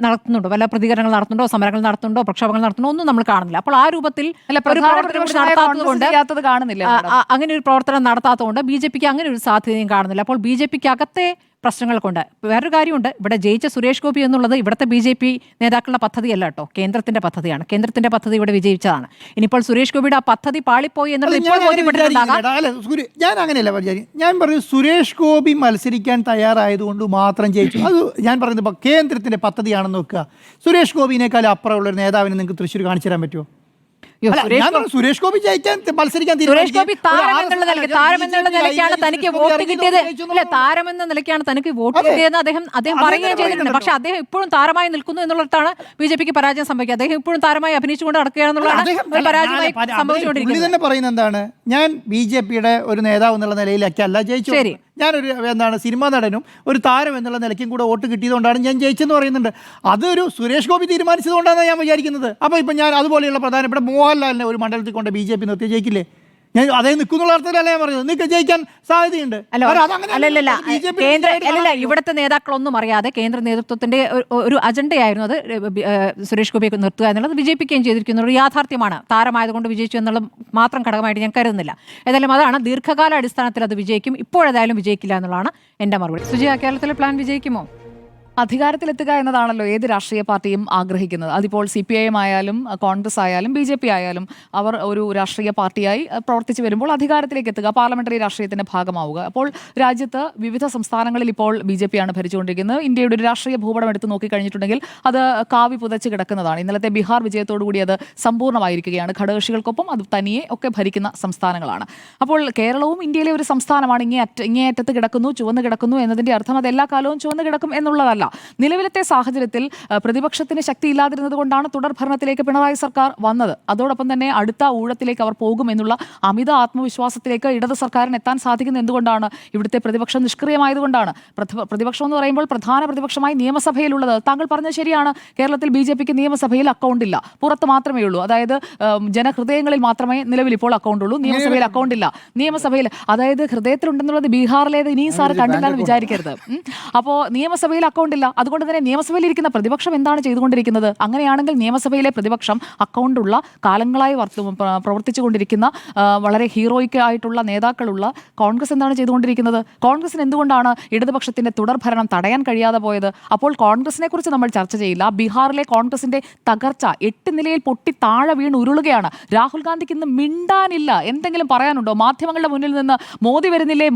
നടത്തുന്നുണ്ടോ? വല്ല പ്രതികരണങ്ങൾ നടത്തുന്നുണ്ടോ, സമരങ്ങൾ നടത്തുന്നുണ്ടോ, പ്രക്ഷോഭങ്ങൾ നടത്തുന്നുണ്ടോ? ഒന്നും നമ്മൾ കാണുന്നില്ല. അപ്പോൾ ആ രൂപത്തിൽ അങ്ങനെ ഒരു പ്രവർത്തനം നടത്താത്തതുകൊണ്ട് BJP-ക്ക് അങ്ങനെ ഒരു സാധ്യതയും കാണുന്നില്ല. അപ്പോൾ BJP-ക്ക് അകത്തെ പ്രശ്നങ്ങൾ കൊണ്ട് വേറൊരു കാര്യമുണ്ട്. ഇവിടെ ജയിച്ച സുരേഷ് ഗോപി എന്നുള്ളത് ഇവിടുത്തെ BJP നേതാക്കളുടെ പദ്ധതിയല്ല കേട്ടോ, കേന്ദ്രത്തിന്റെ പദ്ധതിയാണ്. കേന്ദ്രത്തിന്റെ പദ്ധതി ഇവിടെ വിജയിച്ചതാണ്. ഇനിയിപ്പോൾ സുരേഷ് ഗോപിയുടെ ആ പദ്ധതി പാളിപ്പോയി എന്നുള്ളത് ഇപ്പോൾ ബോധ്യപ്പെട്ടിട്ടുണ്ടാകാം. ഞാൻ അങ്ങനെയല്ല പറഞ്ഞു. ഞാൻ പറഞ്ഞു സുരേഷ് ഗോപി മത്സരിക്കാൻ തയ്യാറായതുകൊണ്ട് മാത്രം ജയിച്ചു. അത് ഞാൻ പറയുന്നത് കേന്ദ്രത്തിന്റെ പദ്ധതിയാണെന്ന് വെക്കുക. സുരേഷ് ഗോപിനേക്കാളും അപ്പുറമുള്ള ഒരു നേതാവിനെ നിങ്ങൾക്ക് തൃശ്ശൂർ കാണിച്ചു തരാൻ പറ്റുമോ? സുരേഷ് ഗോപി മത്സരിക്കാൻ സുരേഷ് ഗോപി താരമെന്നുള്ള നിലയ്ക്കാണ് തനിക്ക് വോട്ട് കിട്ടിയത്. അല്ല, താരമെന്ന നിലയ്ക്കാണ് തനിക്ക് വോട്ട് കിട്ടിയതെന്ന് അദ്ദേഹം പറയുകയും ചെയ്തിട്ടുണ്ട്. പക്ഷെ അദ്ദേഹം ഇപ്പോഴും താരമായി നിൽക്കുന്നു എന്നുള്ളതാണ് BJP-ക്ക് പരാജയം സംഭവിക്കുക. അദ്ദേഹം ഇപ്പോഴും താരമായി അഭിനയിച്ചുകൊണ്ട് നടക്കുകയാണെന്നുള്ളതാണ് പരാജയമായി സംഭവിച്ചുകൊണ്ടിരിക്കുന്നത്. തന്നെ പറയുന്നത് എന്താണ്, ഞാൻ BJP-യുടെ ഒരു നേതാവ് എന്നുള്ള നിലയിലൊക്കെയല്ല ജയിച്ചു. ശരി, ഞാനൊരു സിനിമാ നടനും ഒരു താരം എന്നുള്ള നിലയ്ക്കും കൂടെ വോട്ട് കിട്ടിയതുകൊണ്ടാണ് ഞാൻ ജയിച്ചെന്ന് പറയുന്നുണ്ട്. അതൊരു സുരേഷ് ഗോപി തീരുമാനിച്ചതുകൊണ്ടാണ് ഞാൻ വിചാരിക്കുന്നത്. അപ്പോൾ ഇപ്പം ഞാൻ അതുപോലെയുള്ള പ്രധാനപ്പെട്ട മോഹൻലാലിനെ ഒരു മണ്ഡലത്തിൽ കൊണ്ട് BJP നിർത്തി ജയിക്കില്ലേ? ഞാൻ അതേ നിൽക്കുന്നുള്ള അർത്ഥത്തിലല്ല ഞാൻ പറഞ്ഞത്. നിങ്ങൾക്ക് ജയിക്കാൻ സാധ്യതയുണ്ട്. അല്ലല്ല, ഇവിടുത്തെ നേതാക്കളൊന്നും അറിയാതെ കേന്ദ്ര നേതൃത്വത്തിന്റെ ഒരു അജണ്ടയായിരുന്നു അത് സുരേഷ് ഗോപിയെ നിർത്തുക എന്നുള്ളത്. BJP-ക്കും ചെയ്തിരിക്കുന്ന ഒരു യാഥാർത്ഥ്യമാണ്. താരമായതുകൊണ്ട് വിജയിച്ചു എന്നുള്ളത് മാത്രം ഘടകമായിട്ട് ഞാൻ കരുതുന്നില്ല. ഏതായാലും അതാണ് അടിസ്ഥാന അടിസ്ഥാനത്തിൽ അത് വിജയിക്കും. ഇപ്പോഴേതായാലും വിജയിക്കില്ല എന്നുള്ളതാണ് എൻ്റെ മറുപടി. സുജിയ, കേരളത്തിലെ പ്ലാൻ വിജയിക്കുമോ? അധികാരത്തിലെത്തുക എന്നതാണല്ലോ ഏത് രാഷ്ട്രീയ പാർട്ടിയും ആഗ്രഹിക്കുന്നത്. അതിപ്പോൾ CPIM ആയാലും കോൺഗ്രസ് ആയാലും BJP ആയാലും അവർ ഒരു രാഷ്ട്രീയ പാർട്ടിയായി പ്രവർത്തിച്ചു വരുമ്പോൾ അധികാരത്തിലേക്ക് എത്തുക, പാർലമെന്ററി രാഷ്ട്രീയത്തിന്റെ ഭാഗമാവുക. അപ്പോൾ രാജ്യത്ത് വിവിധ സംസ്ഥാനങ്ങളിൽ ഇപ്പോൾ BJP-യാണ് ഭരിച്ചുകൊണ്ടിരിക്കുന്നത്. ഇന്ത്യയുടെ ഒരു രാഷ്ട്രീയ ഭൂപടം എടുത്ത് നോക്കിക്കഴിഞ്ഞിട്ടുണ്ടെങ്കിൽ അത് കാവി പുതച്ച് കിടക്കുന്നതാണ്. ഇന്നലത്തെ ബീഹാർ വിജയത്തോടുകൂടി അത് സമ്പൂർണ്ണമായിരിക്കുകയാണ്. ഘടകകക്ഷികൾക്കൊപ്പം അത് തനിയെ ഒക്കെ ഭരിക്കുന്ന സംസ്ഥാനങ്ങളാണ്. അപ്പോൾ കേരളവും ഇന്ത്യയിലെ ഒരു സംസ്ഥാനമാണ്. ഇങ്ങേയറ്റത്ത് കിടക്കുന്നു, ചുവന്ന് കിടക്കുന്നു എന്നതിന്റെ അർത്ഥം അത് എല്ലാ കാലവും ചുവന്ന് കിടക്കും എന്നുള്ളതല്ല. നിലവിലത്തെ സാഹചര്യത്തിൽ പ്രതിപക്ഷത്തിന് ശക്തിയില്ലാതിരുന്നത് കൊണ്ടാണ് തുടർ ഭരണത്തിലേക്ക് പിണറായി സർക്കാർ വന്നത്. അതോടൊപ്പം തന്നെ അടുത്ത ഊഴത്തിലേക്ക് അവർ പോകുമെന്നുള്ള അമിത ആത്മവിശ്വാസത്തിലേക്ക് ഇടത് സർക്കാരിന് എത്താൻ സാധിക്കുന്നത് എന്തുകൊണ്ടാണ്? ഇവിടുത്തെ പ്രതിപക്ഷം നിഷ്ക്രിയമായതുകൊണ്ടാണ്. പ്രതിപക്ഷം എന്ന് പറയുമ്പോൾ പ്രധാന പ്രതിപക്ഷമായി നിയമസഭയിലുള്ളത്, താങ്കൾ പറഞ്ഞത് ശരിയാണ്, കേരളത്തിൽ BJP-ക്ക് നിയമസഭയിൽ അക്കൗണ്ട് ഇല്ല, പുറത്ത് മാത്രമേ ഉള്ളൂ. അതായത് ജനഹൃദയങ്ങളിൽ മാത്രമേ നിലവിൽ ഇപ്പോൾ അക്കൗണ്ട് ഉള്ളൂ, നിയമസഭയിൽ അക്കൗണ്ട് ഇല്ല. നിയമസഭയിൽ അതായത് ഹൃദയത്തിലുണ്ടെന്നുള്ളത് ബീഹാറിലേത് ഇനിയും സാർ കണ്ടില്ല എന്ന് വിചാരിക്കരുത്. അപ്പോൾ നിയമസഭയിൽ അക്കൗണ്ട് ഇല്ല. അതുകൊണ്ട് തന്നെ നിയമസഭയിൽ ഇരിക്കുന്ന പ്രതിപക്ഷം എന്താണ് ചെയ്തുകൊണ്ടിരിക്കുന്നത്? അങ്ങനെയാണെങ്കിൽ നിയമസഭയിലെ പ്രതിപക്ഷം അക്കൗണ്ടുള്ള, കാലങ്ങളായി പ്രവർത്തിച്ചുകൊണ്ടിരിക്കുന്ന വളരെ ഹീറോയിക് ആയിട്ടുള്ള നേതാക്കളുള്ള കോൺഗ്രസ് എന്താണ് ചെയ്തുകൊണ്ടിരിക്കുന്നത്? കോൺഗ്രസിന് എന്തുകൊണ്ടാണ് ഇടതുപക്ഷത്തിന്റെ തുടർഭരണം തടയാൻ കഴിയാതെ പോയത്? അപ്പോൾ കോൺഗ്രസിനെ കുറിച്ച് നമ്മൾ ചർച്ച ചെയ്യില്ല. ബീഹാറിലെ കോൺഗ്രസിന്റെ തകർച്ച 8 നിലയിൽ പൊട്ടി താഴെ വീണ് ഉരുളുകയാണ്. രാഹുൽ ഗാന്ധിക്ക് ഇന്ന് മിണ്ടാനില്ല. എന്തെങ്കിലും പറയാനുണ്ടോ? മാധ്യമങ്ങളുടെ മുന്നിൽ നിന്ന് മോദി വരുന്നില്ലേ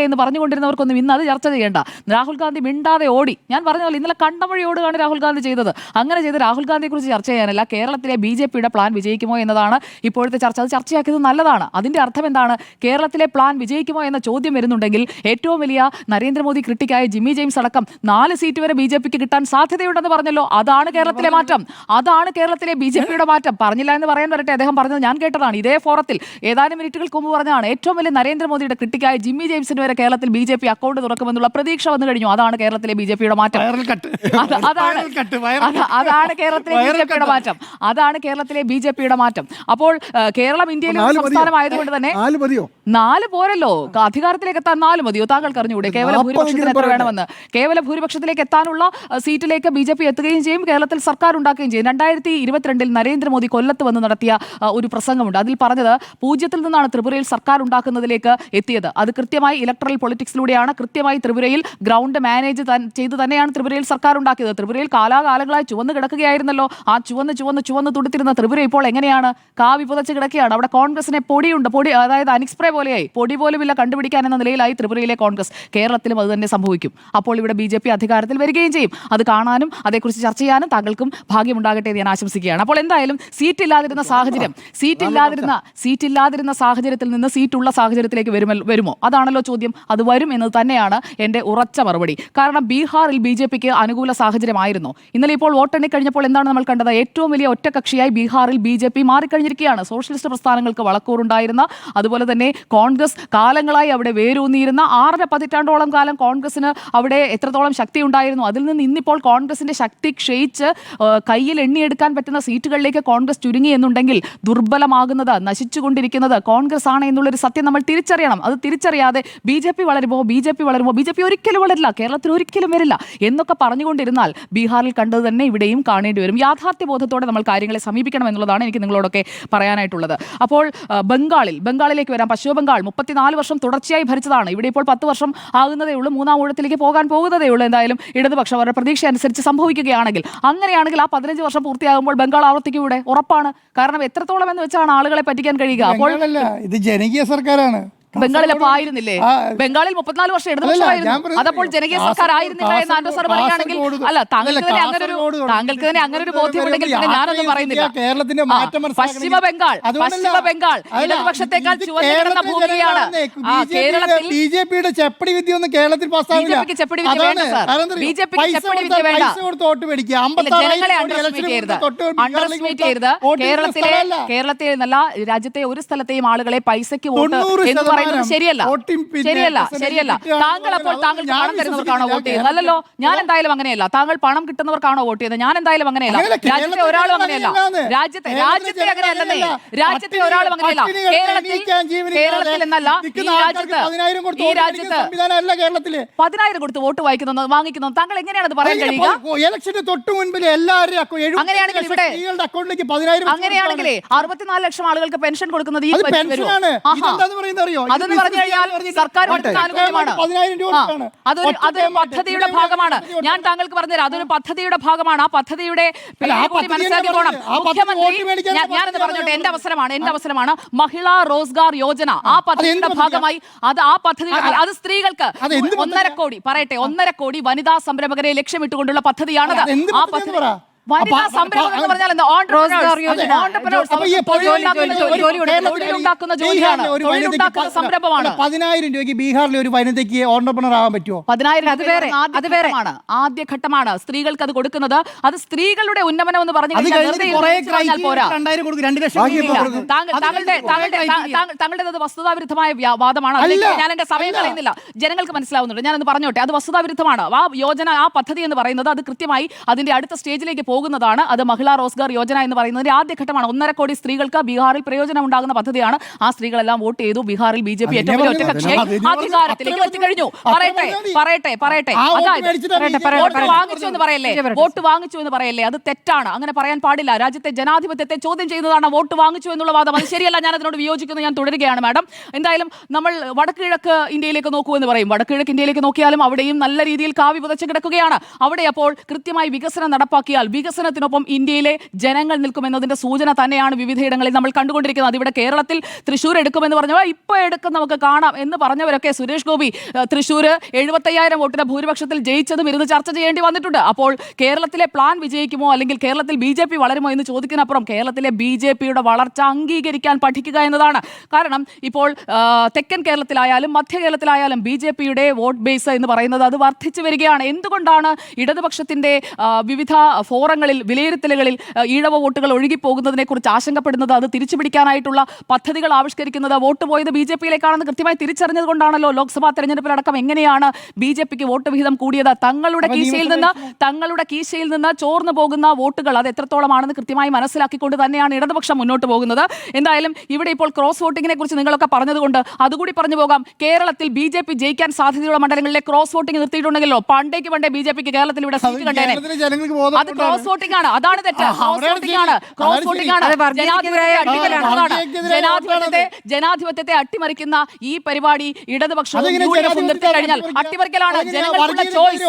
എന്ന് പറഞ്ഞുകൊണ്ടിരുന്നവർക്കൊന്നും ഇന്ന് അത് ചർച്ച ചെയ്യേണ്ട. രാഹുൽ ഗാന്ധി മിണ്ടാതെ ഓടി. ഞാൻ പറഞ്ഞ പോലെ ഇന്നലെ കണ്ടമൊഴിയോടാണ് രാഹുൽ ഗാന്ധി ചെയ്തത്. അങ്ങനെ ചെയ്ത് രാഹുൽ ഗാന്ധിയെ കുറിച്ച് ചർച്ച ചെയ്യാനല്ല, കേരളത്തിലെ BJP-യുടെ പ്ലാൻ വിജയിക്കുമോ എന്നതാണ് ഇപ്പോഴത്തെ ചർച്ച. അത് ചർച്ചയാക്കിയത് നല്ലതാണ്. അതിന്റെ അർത്ഥം എന്താണ്? കേരളത്തിലെ പ്ലാൻ വിജയിക്കുമോ എന്ന ചോദ്യം വരുന്നുണ്ടെങ്കിൽ ഏറ്റവും വലിയ നരേന്ദ്രമോദി ക്രിട്ടിക്കായ ജിമ്മി ജെയിംസ് അടക്കം 4 സീറ്റ് വരെ BJP-ക്ക് കിട്ടാൻ സാധ്യതയുണ്ടെന്ന് പറഞ്ഞല്ലോ. അതാണ് കേരളത്തിലെ മാറ്റം. അതാണ് കേരളത്തിലെ BJP-യുടെ മാറ്റം. പറഞ്ഞില്ല എന്ന് പറയാൻ വരട്ടെ, അദ്ദേഹം പറഞ്ഞത് ഞാൻ കേട്ടതാണ്. ഇതേ ഫോറത്തിൽ ഏതാനും മിനിറ്റുകൾക്ക് മുമ്പ് പറഞ്ഞതാണ്, ഏറ്റവും വലിയ നരേന്ദ്രമോദിയുടെ ക്രിട്ടിക്കായ ജിമ്മി ജെയിംസിന് വരെ കേരളത്തിൽ BJP അക്കൗണ്ട് തുറക്കുമെന്നുള്ള പ്രതീക്ഷ വന്നു കഴിഞ്ഞു. അതാണ് കേരളത്തിലെ BJP-യുടെ മാറ്റം. Viral cut. അതാണ് വൈറൽ കട്ട്, വൈറൽ കട്ട്. അതാണ് കേരളത്തിലെ വൈറൽ ബി.ജെ.പിയുടെ കട്ട്. മാറ്റം. അതാണ് കേരളത്തിലെ ബി.ജെ.പിയുടെ മാറ്റം. അപ്പോൾ കേരളം ഇന്ത്യയിലെ ഒരു 4 മതിയോ? സംസ്ഥാനമായതുകൊണ്ട് തന്നെ 4 മതിയോ? 4 പോരല്ലോ, അധികാരത്തിലേക്ക് എത്താൻ 4 മതിയോ? താങ്കൾക്ക് അറിഞ്ഞൂടെ കേവല 40 ഭൂരിപക്ഷത്തിന് എത്ര പറയട്ടെ. വേണമെന്ന്? കേവല ഭൂരിപക്ഷത്തിലേക്ക് എത്താനുള്ള സീറ്റിലേക്ക് ബി.ജെ.പി എത്തുകയും ചെയ്യും, കേരളത്തിൽ സർക്കാർ ഉണ്ടാക്കുകയും ചെയ്യും. 2022 നരേന്ദ്രമോദി കൊല്ലത്ത് വന്ന് നടത്തിയ ഒരു പ്രസംഗമുണ്ട്. അതിൽ പറഞ്ഞത് 0-ൽ നിന്നാണ് ത്രിപുരയിൽ സർക്കാർ ഉണ്ടാക്കുന്നതിലേക്ക് എത്തിയത്. അത് കൃത്യമായി ഇലക്ട്രൽ പൊളിറ്റിക്സിലൂടെയാണ്, കൃത്യമായി ത്രിപുരയിൽ ഗ്രൗണ്ട് മാനേജ് ചെയ്ത് തന്നെയാണ് ത്രിപുരയിൽ സർക്കാർ ഉണ്ടാക്കിയത്. ത്രിപുരയിൽ കാലാകാലങ്ങളായി ചുവന്ന് കിടക്കുകയായിരുന്നല്ലോ. ആ ചുവന്ന് തുടുത്തിരുന്ന ത്രിപുര ഇപ്പോൾ എങ്ങനെയാണ്? കാവി പുതച്ച് കിടക്കുകയാണ്. അവിടെ കോൺഗ്രസിനെ പൊടിയുണ്ട്, അതായത് അനിക്സ്പ്രേ പോലെയായി, പൊടി പോലുമില്ല കണ്ടുപിടിക്കാൻ എന്ന നിലയിലായി ത്രിപുരയിലെ കോൺഗ്രസ്. കേരളത്തിലും അത് തന്നെ സംഭവിക്കും. അപ്പോൾ ഇവിടെ ബി.ജെ.പി അധികാരത്തിൽ വരികയും ചെയ്യും. അത് കാണാനും അതേക്കുറിച്ച് ചർച്ച ചെയ്യാനും താങ്കൾക്കും ഭാഗ്യമുണ്ടാകട്ടെ എന്ന് ഞാൻ ആശംസിക്കുകയാണ്. അപ്പോൾ എന്തായാലും സീറ്റില്ലാതിരുന്ന സാഹചര്യത്തിൽ നിന്ന് സീറ്റുള്ള സാഹചര്യത്തിലേക്ക് വരുമോ? അതാണല്ലോ ചോദ്യം. അത് വരും എന്നത് തന്നെയാണ് എൻ്റെ ഉറച്ച മറുപടി. കാരണം ബീഹാറിൽ ബി.ജെ.പിക്ക് അനുകൂല സാഹചര്യമായിരുന്നു. ഇന്നലെ ഇപ്പോൾ വോട്ടെണ്ണി കഴിഞ്ഞപ്പോൾ എന്താണ് നമ്മൾ കണ്ടത്? ഏറ്റവും വലിയ ഒറ്റകക്ഷിയായി ബീഹാറിൽ ബി.ജെ.പി മാറിക്കഴിഞ്ഞിരിക്കുകയാണ്. സോഷ്യലിസ്റ്റ് പ്രസ്ഥാനങ്ങൾക്ക് വളക്കൂറുണ്ടായിരുന്ന, അതുപോലെ തന്നെ കോൺഗ്രസ് കാലങ്ങളായി അവിടെ വേരൂന്നിയിരുന്ന, 6 പതിറ്റാണ്ടോളം കാലം കോൺഗ്രസിന് അവിടെ എത്രത്തോളം ശക്തി ഉണ്ടായിരുന്നു, അതിൽ നിന്ന് ഇന്നിപ്പോൾ കോൺഗ്രസിന്റെ ശക്തി ക്ഷയിച്ച് കയ്യിൽ എണ്ണിയെടുക്കാൻ പറ്റുന്ന സീറ്റുകളിലേക്ക് കോൺഗ്രസ് ചുരുങ്ങി എന്നുണ്ടെങ്കിൽ ദുർബലമാകുന്നത്, നശിച്ചുകൊണ്ടിരിക്കുന്നത് കോൺഗ്രസ് ആണ് എന്നുള്ളൊരു സത്യം നമ്മൾ തിരിച്ചറിയണം. അത് തിരിച്ചറിയാതെ ബി.ജെ.പി വളരുമോ, ബി.ജെ.പി ഒരിക്കലും വളരില്ല, കേരളത്തിൽ ഒരിക്കലും വരില്ല എന്നൊക്കെ പറഞ്ഞുകൊണ്ടിരുന്നാൽ ബീഹാറിൽ കണ്ടത് തന്നെ ഇവിടെയും കാണേണ്ടി വരും. യാഥാർത്ഥ്യബോധത്തോടെ നമ്മൾ കാര്യങ്ങളെ സമീപിക്കണം എന്നുള്ളതാണ് എനിക്ക് നിങ്ങളോടൊക്കെ പറയാനായിട്ടുള്ളത്. അപ്പോൾ ബംഗാളിലേക്ക് വരാം. പശ്ചിമ ബംഗാൾ 34 വർഷം തുടർച്ചയായി ഭരിച്ചതാണ്. ഇവിടെ ഇപ്പോൾ 10 വർഷം ആകുന്നതേ ഉള്ളൂ, 3-ാം ഊഴത്തിലേക്ക് പോകാൻ പോകുന്നതേ ഉള്ളൂ. എന്തായാലും ഇടതുപക്ഷം അവരുടെ പ്രതീക്ഷ അനുസരിച്ച് സംഭവിക്കുകയാണെങ്കിൽ, അങ്ങനെയാണെങ്കിൽ ആ 15 വർഷം പൂർത്തിയാകുമ്പോൾ ബംഗാൾ ആവർത്തിക്കൂടെ? ഉറപ്പാണ്. കാരണം എത്രത്തോളം എന്ന് വെച്ചാണ് ആളുകളെ പറ്റിക്കാൻ കഴിയുക. അപ്പോൾ ഇത് ജനകീയ സർക്കാരാണ്. ബംഗാളിലപ്പോൾ ആയിരുന്നില്ലേ? ബംഗാളിൽ 34 വർഷം ഇടതുപക്ഷമായിരുന്നു. അതപ്പോൾ ജനകീയ സർക്കാർ ആയിരുന്നില്ല എന്ന് ആൻഡോ സാർ പറയുകയാണെങ്കിൽ, അല്ല താങ്കൾക്ക് തന്നെ അങ്ങനെ ഒരു ബോധ്യമുണ്ടെങ്കിൽ പിന്നെ ഞാനൊന്നും പറയുന്നില്ല. കേരളത്തിന്റെ പശ്ചിമ ബംഗാൾ ഇടതുപക്ഷത്തെക്കാൾ ചുവന്ന ഭൂമിയാണ്. കേരളത്തിൽ ബി.ജെ.പിയുടെ ചെപ്പടി വിദ്യ ഒന്നും കേരളത്തിൽ ബി.ജെ.പിക്ക് ചെപ്പടി വിദ്യ വേണ്ട സാർ. ബി.ജെ.പിക്ക് ചെപ്പടി വിദ്യ വേണ്ട. ജനങ്ങളെ അണ്ടർഎസ്റ്റിമേറ്റ് ചെയ്യരുത്. കേരളത്തിലെ എന്നല്ല, രാജ്യത്തെ ഒരു സ്ഥലത്തെയും ആളുകളെ പൈസയ്ക്ക് വോട്ട് എന്ന് പറയുന്നത് ശരിയല്ല. താങ്കൾ പണം തരുന്നവർക്കാണോ വോട്ട് ചെയ്യുന്നത്? അല്ലല്ലോ, ഞാൻ എന്തായാലും അങ്ങനെയല്ല. താങ്കൾ പണം കിട്ടുന്നവർക്കാണോ വോട്ട് ചെയ്യുന്നത്? ഞാൻ എന്തായാലും അങ്ങനെയല്ല. രാജ്യത്തെ ഒരാളും അങ്ങനെയല്ല. രാജ്യത്തെ അങ്ങനെയല്ലെന്നേ. രാജ്യത്തെ ഒരാളും അങ്ങനെയല്ല. കേരളത്തിൽ എന്നല്ല, ഈ രാജ്യത്ത് 10,000 കൊടുത്ത് വോട്ട് വാങ്ങിക്കുന്നത് താങ്കൾ എങ്ങനെയാണ് അത് പറയാൻ കഴിയുക? അങ്ങനെയാണെങ്കിൽ ഇവിടെ 64 ലക്ഷം ആളുകൾക്ക് പെൻഷൻ കൊടുക്കുന്നത് ഈ അതെന്ന് പറഞ്ഞു കഴിഞ്ഞാൽ സർക്കാർ ആനുകൂല്യമാണ്. അതൊരു പദ്ധതിയുടെ ഭാഗമാണ്. ഞാൻ താങ്കൾക്ക് പറഞ്ഞുതരാം, അതൊരു പദ്ധതിയുടെ ഭാഗമാണ്. ആ പദ്ധതിയുടെ മനസ്സിലാക്കി പോകണം. മുഖ്യമന്ത്രി, ഞാനെന്ന് പറഞ്ഞോട്ടെ, എന്റെ അവസരമാണ് മഹിളാ റോസ്ഗാർ യോജന. ആ പദ്ധതിയുടെ ഭാഗമായി അത് സ്ത്രീകൾക്ക് 1.5 കോടി, പറയട്ടെ, 1.5 കോടി വനിതാ സംരംഭകരെ ലക്ഷ്യമിട്ടുകൊണ്ടുള്ള പദ്ധതിയാണത്. ആ പദ്ധതി വനിതാ സംരംഭം എന്ന് പറഞ്ഞാൽ എന്താ? തൊഴിലുണ്ടാക്കുന്ന ജോലിയാണ്, തൊഴിലുണ്ടാക്കുന്ന സംരംഭമാണ്. 10,000 രൂപയ്ക്ക് ബീഹാറിലെ ഒരു വനിതയ്ക്ക് ഓണ്ടർപ്രണർ ആവാൻ പറ്റുമോ? 10,000 ആദ്യഘട്ടമാണ് സ്ത്രീകൾക്ക് അത് കൊടുക്കുന്നത്. അത് സ്ത്രീകളുടെ ഉന്നമനം എന്ന് പറഞ്ഞു കഴിഞ്ഞാൽ പോരാ. താങ്കളുടെ വസ്തുതാവിരുദ്ധമായ വാദമാണ്. ഞാൻ എന്റെ സമയം കളയുന്നില്ല, ജനങ്ങൾക്ക് മനസ്സിലാവുന്നുണ്ട്. ഞാനൊന്ന് പറഞ്ഞോട്ടെ, അത് വസ്തുതാവിരുദ്ധമാണ്. ആ യോജന, ആ പദ്ധതി എന്ന് പറയുന്നത് അത് കൃത്യമായി അതിന്റെ അടുത്ത സ്റ്റേജിലേക്ക് പോകുന്നതാണ്. അത് മഹിളാ റോസ്ഗാർ യോജന എന്ന് പറയുന്നതിന്റെ ആദ്യഘട്ടമാണ്. 1.5 കോടി സ്ത്രീകൾക്ക് ബീഹാറിൽ പ്രയോജനം ഉണ്ടാകുന്ന പദ്ധതിയാണ്. ആ സ്ത്രീകളെല്ലാം വോട്ട് ചെയ്തു. ബീഹാറിൽ ബി.ജെ.പി ഏറ്റവും വലിയ ഒറ്റകക്ഷിയായി അധികാരത്തിലേക്ക് എത്തിക്കഴിഞ്ഞു. പറയട്ടെ വോട്ട് വാങ്ങിച്ചു എന്ന് പറയല്ലേ? അത് തെറ്റാണ്. അങ്ങനെ പറയാൻ പാടില്ല. രാജ്യത്തെ ജനാധിപത്യത്തെ ചോദ്യം ചെയ്യുന്നതാണ് വോട്ട് വാങ്ങിച്ചു എന്നുള്ള വാദം. അത് ശരിയല്ല. ഞാൻ അതിനോട് വിയോജിക്കുന്നു. ഞാൻ തുടരുകയാണ് മാഡം. എന്തായാലും നമ്മൾ വടക്കുകിഴക്ക് ഇന്ത്യയിലേക്ക് നോക്കൂ എന്ന് പറയും. വടക്കുകിഴക്ക് ഇന്ത്യയിലേക്ക് നോക്കിയാലും അവിടെയും നല്ല രീതിയിൽ കാവി പുതച്ച് കിടക്കുകയാണ്. അവിടെ അപ്പോൾ കൃത്യമായി വികസനം നടപ്പാക്കിയാൽ വികസനത്തിനൊപ്പം ഇന്ത്യയിലെ ജനങ്ങൾ നിൽക്കുമെന്നതിന്റെ സൂചന തന്നെയാണ് വിവിധയിടങ്ങളിൽ നമ്മൾ കണ്ടുകൊണ്ടിരിക്കുന്നത്. അതിവിടെ കേരളത്തിൽ തൃശ്ശൂർ എടുക്കുമെന്ന് പറഞ്ഞാൽ ഇപ്പോൾ എടുക്കും, നമുക്ക് കാണാം എന്ന് പറഞ്ഞവരൊക്കെ, സുരേഷ് ഗോപി തൃശ്ശൂർ 75,000 വോട്ടിന്റെ ഭൂരിപക്ഷത്തിൽ ജയിച്ചതും ഇരുന്ന് ചർച്ച ചെയ്യേണ്ടി വന്നിട്ടുണ്ട്. അപ്പോൾ കേരളത്തിലെ പ്ലാൻ വിജയിക്കുമോ, അല്ലെങ്കിൽ കേരളത്തിൽ ബി.ജെ.പി വളരുമോ എന്ന് ചോദിക്കുന്നതിനപ്പുറം കേരളത്തിലെ ബി.ജെ.പിയുടെ വളർച്ച അംഗീകരിക്കാൻ പഠിക്കുക എന്നതാണ്. കാരണം ഇപ്പോൾ തെക്കൻ കേരളത്തിലായാലും മധ്യ കേരളത്തിലായാലും ബി.ജെ.പിയുടെ വോട്ട് ബേസ് എന്ന് പറയുന്നത് അത് വർദ്ധിച്ചു വരികയാണ്. എന്തുകൊണ്ടാണ് ഇടതുപക്ഷത്തിന്റെ വിവിധ ഫോറ തന്ത്രങ്ങളിൽ വിലയിരുത്തലുകളിൽ ഈഴവ വോട്ടുകൾ ഒഴുകിപ്പോകുന്നതിനെ കുറിച്ച് ആശങ്കപ്പെടുന്നത്, അത് തിരിച്ചുപിടിക്കാനായിട്ടുള്ള പദ്ധതികൾ ആവിഷ്കരിക്കുന്നത്, വോട്ട് പോയത് BJP-യിലേക്കാണെന്ന് കൃത്യമായി തിരിച്ചറിഞ്ഞതുകൊണ്ടാണല്ലോ ലോക്സഭാ തെരഞ്ഞെടുപ്പിലടക്കം എങ്ങനെയാണ് BJP-ക്ക് വോട്ട് വിഹിതം കൂടിയത്. തങ്ങളുടെ കീശയിൽ നിന്ന് ചോർന്നു പോകുന്ന വോട്ടുകൾ അത് എത്രത്തോളമാണെന്ന് കൃത്യമായി മനസ്സിലാക്കിക്കൊണ്ട് തന്നെയാണ് ഇടതുപക്ഷം മുന്നോട്ട് പോകുന്നത്. എന്തായാലും ഇവിടെ ഇപ്പോൾ ക്രോസ് വോട്ടിങ്ങിനെ കുറിച്ച് നിങ്ങളൊക്കെ പറഞ്ഞതുകൊണ്ട് അതുകൂടി പറഞ്ഞു പോകാം. കേരളത്തിൽ BJP ജയിക്കാൻ സാധ്യതയുള്ള മണ്ഡലങ്ങളിലെ ക്രോസ് വോട്ടിംഗ് നിർത്തിയിട്ടുണ്ടെങ്കിലോ പണ്ടേ BJP-ക്ക് കേരളത്തിൽ ഇവിടെ സീറ്റ് കണ്ടേനെ. അത് ക്രോസ് വോട്ടിംഗ് ആണ്, അതാണ് തെറ്റ്. ക്രോസ് വോട്ടിംഗ് ആണ്. ജനാധിപത്യത്തെ അട്ടിമറിക്കുന്ന ഈ പരിപാടി ഇടതുപക്ഷവും UDF-ഉം നിർത്തി കഴിഞ്ഞാൽ അട്ടിമറിക്കലാണ്. ജനങ്ങൾക്കുള്ള ചോയ്സ്.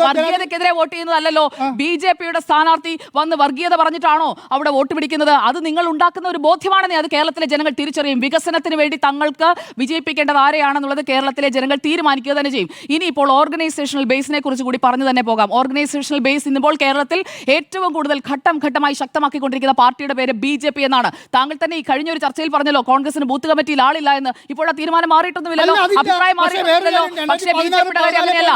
വർഗീയതക്കെതിരെ വോട്ട് ചെയ്യുന്നതല്ലോ. BJP-യുടെ സ്ഥാനാർത്ഥി വന്ന് വർഗീയത പറഞ്ഞിട്ടാണോ അവിടെ വോട്ട് പിടിക്കുന്നത്? അത് നിങ്ങൾ ഉണ്ടാക്കുന്ന ഒരു ബോധ്യമാണെന്നേ അത് കേരളത്തിലെ ജനങ്ങൾ തിരിച്ചറിയും. വികസനത്തിന് വേണ്ടി തങ്ങൾക്ക് വിജയിപ്പിക്കേണ്ടത് ആരെയാണെന്നുള്ളത് കേരളത്തിലെ ജനങ്ങൾ തീരുമാനിക്കുക തന്നെ ചെയ്യും. ഇനിയിപ്പോൾ ഓർഗനൈസേഷണൽ ബേസിനെ കുറിച്ച് കൂടി പറഞ്ഞു തന്നെ പോകാം. ഓർഗനൈസേഷണൽ ബേസ് ഇന്നിപ്പോൾ കേരളത്തിൽ ഏറ്റവും കൂടുതൽ ഘട്ടമായി ശക്തമാക്കിക്കൊണ്ടിരിക്കുന്ന പാർട്ടിയുടെ പേര് BJP എന്നാണ്. താങ്കൾ തന്നെ ഈ കഴിഞ്ഞ ഒരു ചർച്ചയിൽ പറഞ്ഞല്ലോ കോൺഗ്രസിന് ബൂത്ത് കമ്മിറ്റിയിൽ ആളില്ല എന്ന്. ഇപ്പോൾ ആ തീരുമാനം മാറിയിട്ടൊന്നുമില്ലല്ലോ, അഭിപ്രായം മാറിയിട്ടില്ലല്ലോ. പക്ഷേ BJP-യുടെ കാര്യം അങ്ങനെയല്ല.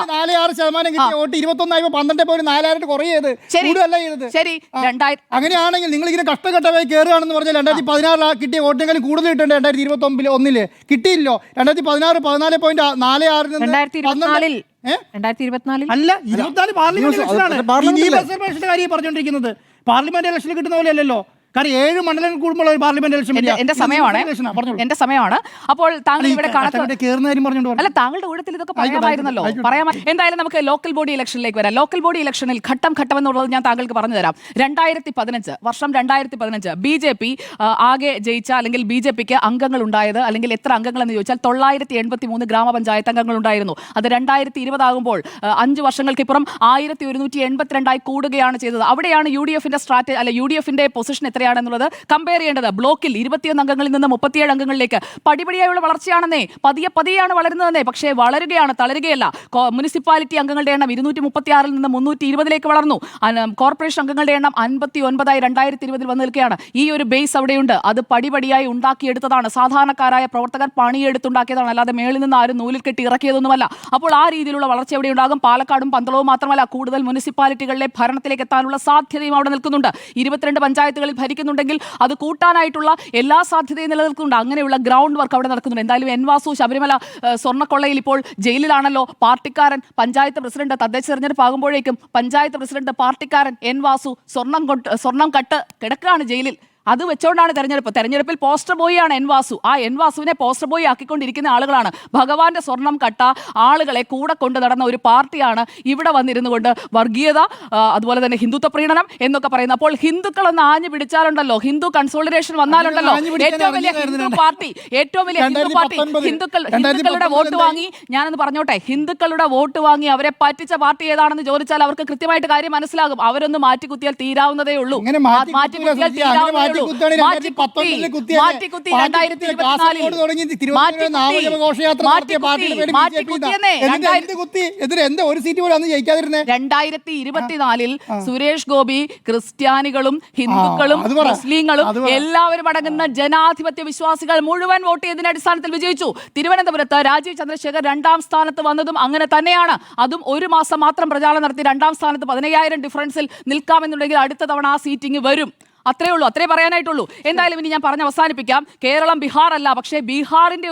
ശരി, അങ്ങനെയാണെങ്കിൽ നിങ്ങൾ ഇങ്ങനെ കഷ്ടഘട്ടമായി കയറുകയാണെന്ന് പറഞ്ഞാൽ 2016 കിട്ടിയ വോട്ടിനെങ്കിലും കൂടുതൽ കിട്ടേണ്ട 2019 കിട്ടിയില്ലോ. 2016 14.46 അല്ല 24 പാർലമെന്റ് ഇലക്ഷനാണ് കാര്യം പറഞ്ഞുകൊണ്ടിരിക്കുന്നത്. പാർലമെന്റ് ഇലക്ഷനിൽ കിട്ടുന്ന പോലെ അല്ലല്ലോ. കാരണം 7 മണ്ഡലങ്ങൾ കൂടുമ്പോൾ ഒരു പാർലമെന്റ് ഇലക്ഷൻ എന്റെ സമയമാണ്. അപ്പോൾ താങ്കൾ ഇവിടെ അല്ല താങ്കളുടെ ഊഴത്തിൽ ഇതൊക്കെ പറയാമായിരുന്നല്ലോ. എന്തായാലും നമുക്ക് ലോക്കൽ ബോഡി ഇലക്ഷനിലേക്ക് വരാം. ലോക്കൽ ബോഡി ഇലക്ഷനിൽ ഘട്ടം എന്നുള്ളത് ഞാൻ താങ്കൾക്ക് പറഞ്ഞു തരാം. 2015 BJP ആകെ ജയിച്ച അല്ലെങ്കിൽ BJP-ക്ക് അംഗങ്ങൾ ഉണ്ടായത് അല്ലെങ്കിൽ എത്ര അംഗങ്ങൾ എന്ന് ചോദിച്ചാൽ 983 ഗ്രാമപഞ്ചായത്ത് അംഗങ്ങൾ ഉണ്ടായിരുന്നു. അത് 2020 ആകുമ്പോൾ 5 വർഷങ്ങൾക്കിപ്പുറം 1182 കൂടുകയാണ് ചെയ്തത്. അവിടെയാണ് UDF-ന്റെ പൊസിഷൻ എത്രയാണെന്നുള്ളത് കമ്പയർ ചെയ്യേണ്ടത്. ബ്ലോക്കിൽ 21 അംഗങ്ങളിൽ നിന്ന് 37 അംഗങ്ങളിലേക്ക് പടിപടിയായുള്ള വളർച്ചയാണെന്നേ. പതിയെയാണ് വളരുന്നതെന്നേ. പക്ഷേ വളരുകയാണ്, തളരുകയല്ല. മുനിസിപ്പാലിറ്റി അംഗങ്ങളുടെ എണ്ണം 236-ൽ നിന്ന് 320-ലേക്ക് വളർന്നു. കോർപ്പറേഷൻ അംഗങ്ങളുടെ എണ്ണം 59-ആയി 2020 വന്നു നിൽക്കുകയാണ്. ഈ ഒരു ബേസ് അവിടെയുണ്ട്. അത് പടിപടിയായി ഉണ്ടാക്കിയെടുത്തതാണ്. സാധാരണക്കാരായ പ്രവർത്തകർ പണിയെടുത്തുണ്ടാക്കിയതാണ്, അല്ലാതെ മേളിൽ നിന്ന് ആരും നൂലിൽ കെട്ടി ഇറക്കിയതൊന്നുമല്ല. അപ്പോൾ ആ രീതിയിലുള്ള വളർച്ച എവിടെ ഉണ്ടാകും? പാലക്കാടും പന്തളവും മാത്രമല്ല, കൂടുതൽ മുനിസിപ്പാലിറ്റികളിലെ ഭരണത്തിലേക്ക് എത്താനുള്ള സാധ്യതയും അവിടെ നിൽക്കുന്നുണ്ട്. 22 പഞ്ചായത്തുകളിൽ ഭരിക്കുന്നുണ്ടെങ്കിൽ അത് കൂട്ടാനായിട്ടുള്ള എല്ലാ സാധ്യതയും നിലനിൽക്കുന്നുണ്ട്. അങ്ങനെയുള്ള ഗ്രൗണ്ട് വർക്ക് അവിടെ നടക്കുന്നുണ്ട്. എന്തായാലും എൻ വാസു ശബരിമല സ്വർണ്ണക്കൊള്ളയിൽ ഇപ്പോൾ ജയിലിലാണല്ലോ. പാർട്ടിക്കാരൻ പഞ്ചായത്ത് പ്രസിഡന്റ്, തദ്ദേശ തെരഞ്ഞെടുപ്പ് ആകുമ്പോഴേക്കും പഞ്ചായത്ത് പ്രസിഡന്റ് പാർട്ടിക്കാരൻ എൻ വാസു സ്വർണം കട്ട് കിടക്കുകയാണ് ജയിലിൽ. അത് വെച്ചോണ്ടാണ് തെരഞ്ഞെടുപ്പിൽ പോസ്റ്റർ ബോയിയാണ് എൻ വാസു. ആ എൻ വാസുവിനെ പോസ്റ്റർ ബോയി ആക്കിക്കൊണ്ടിരിക്കുന്ന ആളുകളാണ്. ഭഗവാന്റെ സ്വർണം കട്ട ആളുകളെ കൂടെ കൊണ്ട് നടന്ന ഒരു പാർട്ടിയാണ് ഇവിടെ വന്നിരുന്നു കൊണ്ട് വർഗീയത, അതുപോലെ തന്നെ ഹിന്ദുത്വ പ്രീണനം എന്നൊക്കെ പറയുന്നത്. അപ്പോൾ ഹിന്ദുക്കൾ ഒന്ന് ആഞ്ഞു പിടിച്ചാലുണ്ടല്ലോ, ഹിന്ദു കൺസോളിഡേഷൻ വന്നാലുണ്ടല്ലോ, ഏറ്റവും വലിയ ഹിന്ദു പാർട്ടി ഹിന്ദുക്കളുടെ വോട്ട് വാങ്ങി, ഞാനൊന്ന് പറഞ്ഞോട്ടെ, ഹിന്ദുക്കളുടെ വോട്ട് വാങ്ങി അവരെ പറ്റിച്ച പാർട്ടി ഏതാണെന്ന് ചോദിച്ചാൽ അവർക്ക് കൃത്യമായിട്ട് കാര്യം മനസ്സിലാകും. അവരൊന്ന് മാറ്റിക്കുത്തിയാൽ തീരാവുന്നതേ ഉള്ളൂ. സുരേഷ് ഗോപി ക്രിസ്ത്യാനികളും ഹിന്ദുക്കളും മുസ്ലിങ്ങളും എല്ലാവരും അടങ്ങുന്ന ജനാധിപത്യ വിശ്വാസികൾ മുഴുവൻ വോട്ട് ചെയ്തതിന്റെ അടിസ്ഥാനത്തിൽ വിജയിച്ചു. തിരുവനന്തപുരത്ത് രാജീവ് ചന്ദ്രശേഖർ 2ാം സ്ഥാനത്ത് വന്നതും അങ്ങനെ തന്നെയാണ്. അതും 1 മാസം മാത്രം പ്രചാരണം നടത്തി 2ാം സ്ഥാനത്ത് 15,000 ഡിഫറൻസിൽ നിൽക്കാമെന്നുണ്ടെങ്കിൽ അടുത്ത തവണ ആ സീറ്റിംഗ് വരും. അത്രേ ഉള്ളൂ, അത്രേ പറയാനായിട്ടുള്ളൂ. എന്തായാലും ഇനി ഞാൻ പറഞ്ഞ് അവസാനിപ്പിക്കാം. കേരളം ബീഹാർ അല്ല, പക്ഷേ ബീഹാറിന്റെ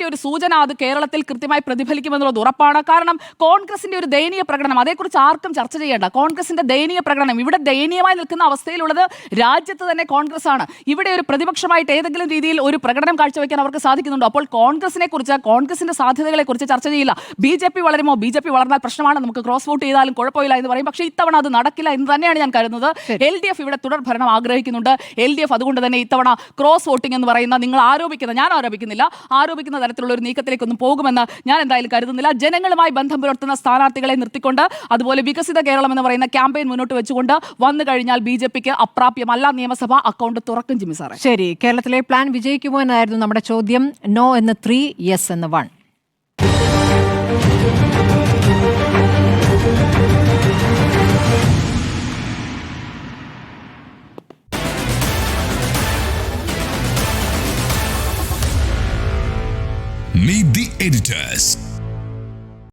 ഒരു സൂചന അത് കേരളത്തിൽ കൃത്യമായി പ്രതിഫലിക്കുമെന്നുള്ളത് ഉറപ്പാണ്. കാരണം കോൺഗ്രസിന്റെ ഒരു ദയനീയ പ്രകടനം, അതേക്കുറിച്ച് ആർക്കും ചർച്ച ചെയ്യേണ്ട. കോൺഗ്രസിന്റെ ദയനീയ പ്രകടനം, ഇവിടെ ദയനീയമായി നിൽക്കുന്ന അവസ്ഥയിലുള്ളത് രാജ്യത്ത് തന്നെ കോൺഗ്രസ് ആണ്. ഇവിടെ ഒരു പ്രതിപക്ഷമായിട്ട് ഏതെങ്കിലും രീതിയിൽ ഒരു പ്രകടനം കാഴ്ചവെക്കാൻ അവർക്ക് സാധിക്കുന്നുണ്ടോ? അപ്പോൾ കോൺഗ്രസിനെ കുറിച്ച്, കോൺഗ്രസിന്റെ സാധ്യതകളെ കുറിച്ച് ചർച്ച ചെയ്യില്ല. BJP വളരുമോ? BJP വളർന്നാൽ പ്രശ്നമാണ്, നമുക്ക് ക്രോസ് വോട്ട് ചെയ്താലും കുഴപ്പമില്ല എന്ന് പറയും. പക്ഷേ ഇത്തവണ അത് നടക്കില്ല എന്ന് തന്നെയാണ് ഞാൻ കരുതുന്നത്. LDF ഇവിടെ തുടർ ഭരണം ആഗ്രഹിക്കുന്നുണ്ട്. LDF അതുകൊണ്ട് തന്നെ ഇത്തവണ ക്രോസ് വോട്ടിംഗ് എന്ന് പറയുന്ന നിങ്ങൾ ഞാൻ ആരോപിക്കുന്ന തരത്തിലുള്ള ഒരു നീക്കത്തിലേക്കൊന്നും പോകുമെന്ന് ഞാൻ എന്തായാലും കരുതുന്നില്ല. ജനങ്ങളുമായി ബന്ധം പുലർത്തുന്ന സ്ഥാനാർത്ഥികളെ നിർത്തിക്കൊണ്ട്, അതുപോലെ വികസിത കേരളം എന്ന് പറയുന്ന ക്യാമ്പയിൻ മുന്നോട്ട് വെച്ചുകൊണ്ട് വന്നു കഴിഞ്ഞാൽ BJP-ക്ക് അപ്രാപ്യമല്ല നിയമസഭ അക്കൗണ്ട് തുറക്കും. ജിമ്മി സാറേ, ശരി, കേരളത്തിലെ പ്ലാൻ വിജയിക്കുമോ എന്നായിരുന്നു നമ്മുടെ ചോദ്യം. നോ എന്ന് 3, യെസ് എന്ന് 1. Meet the editors.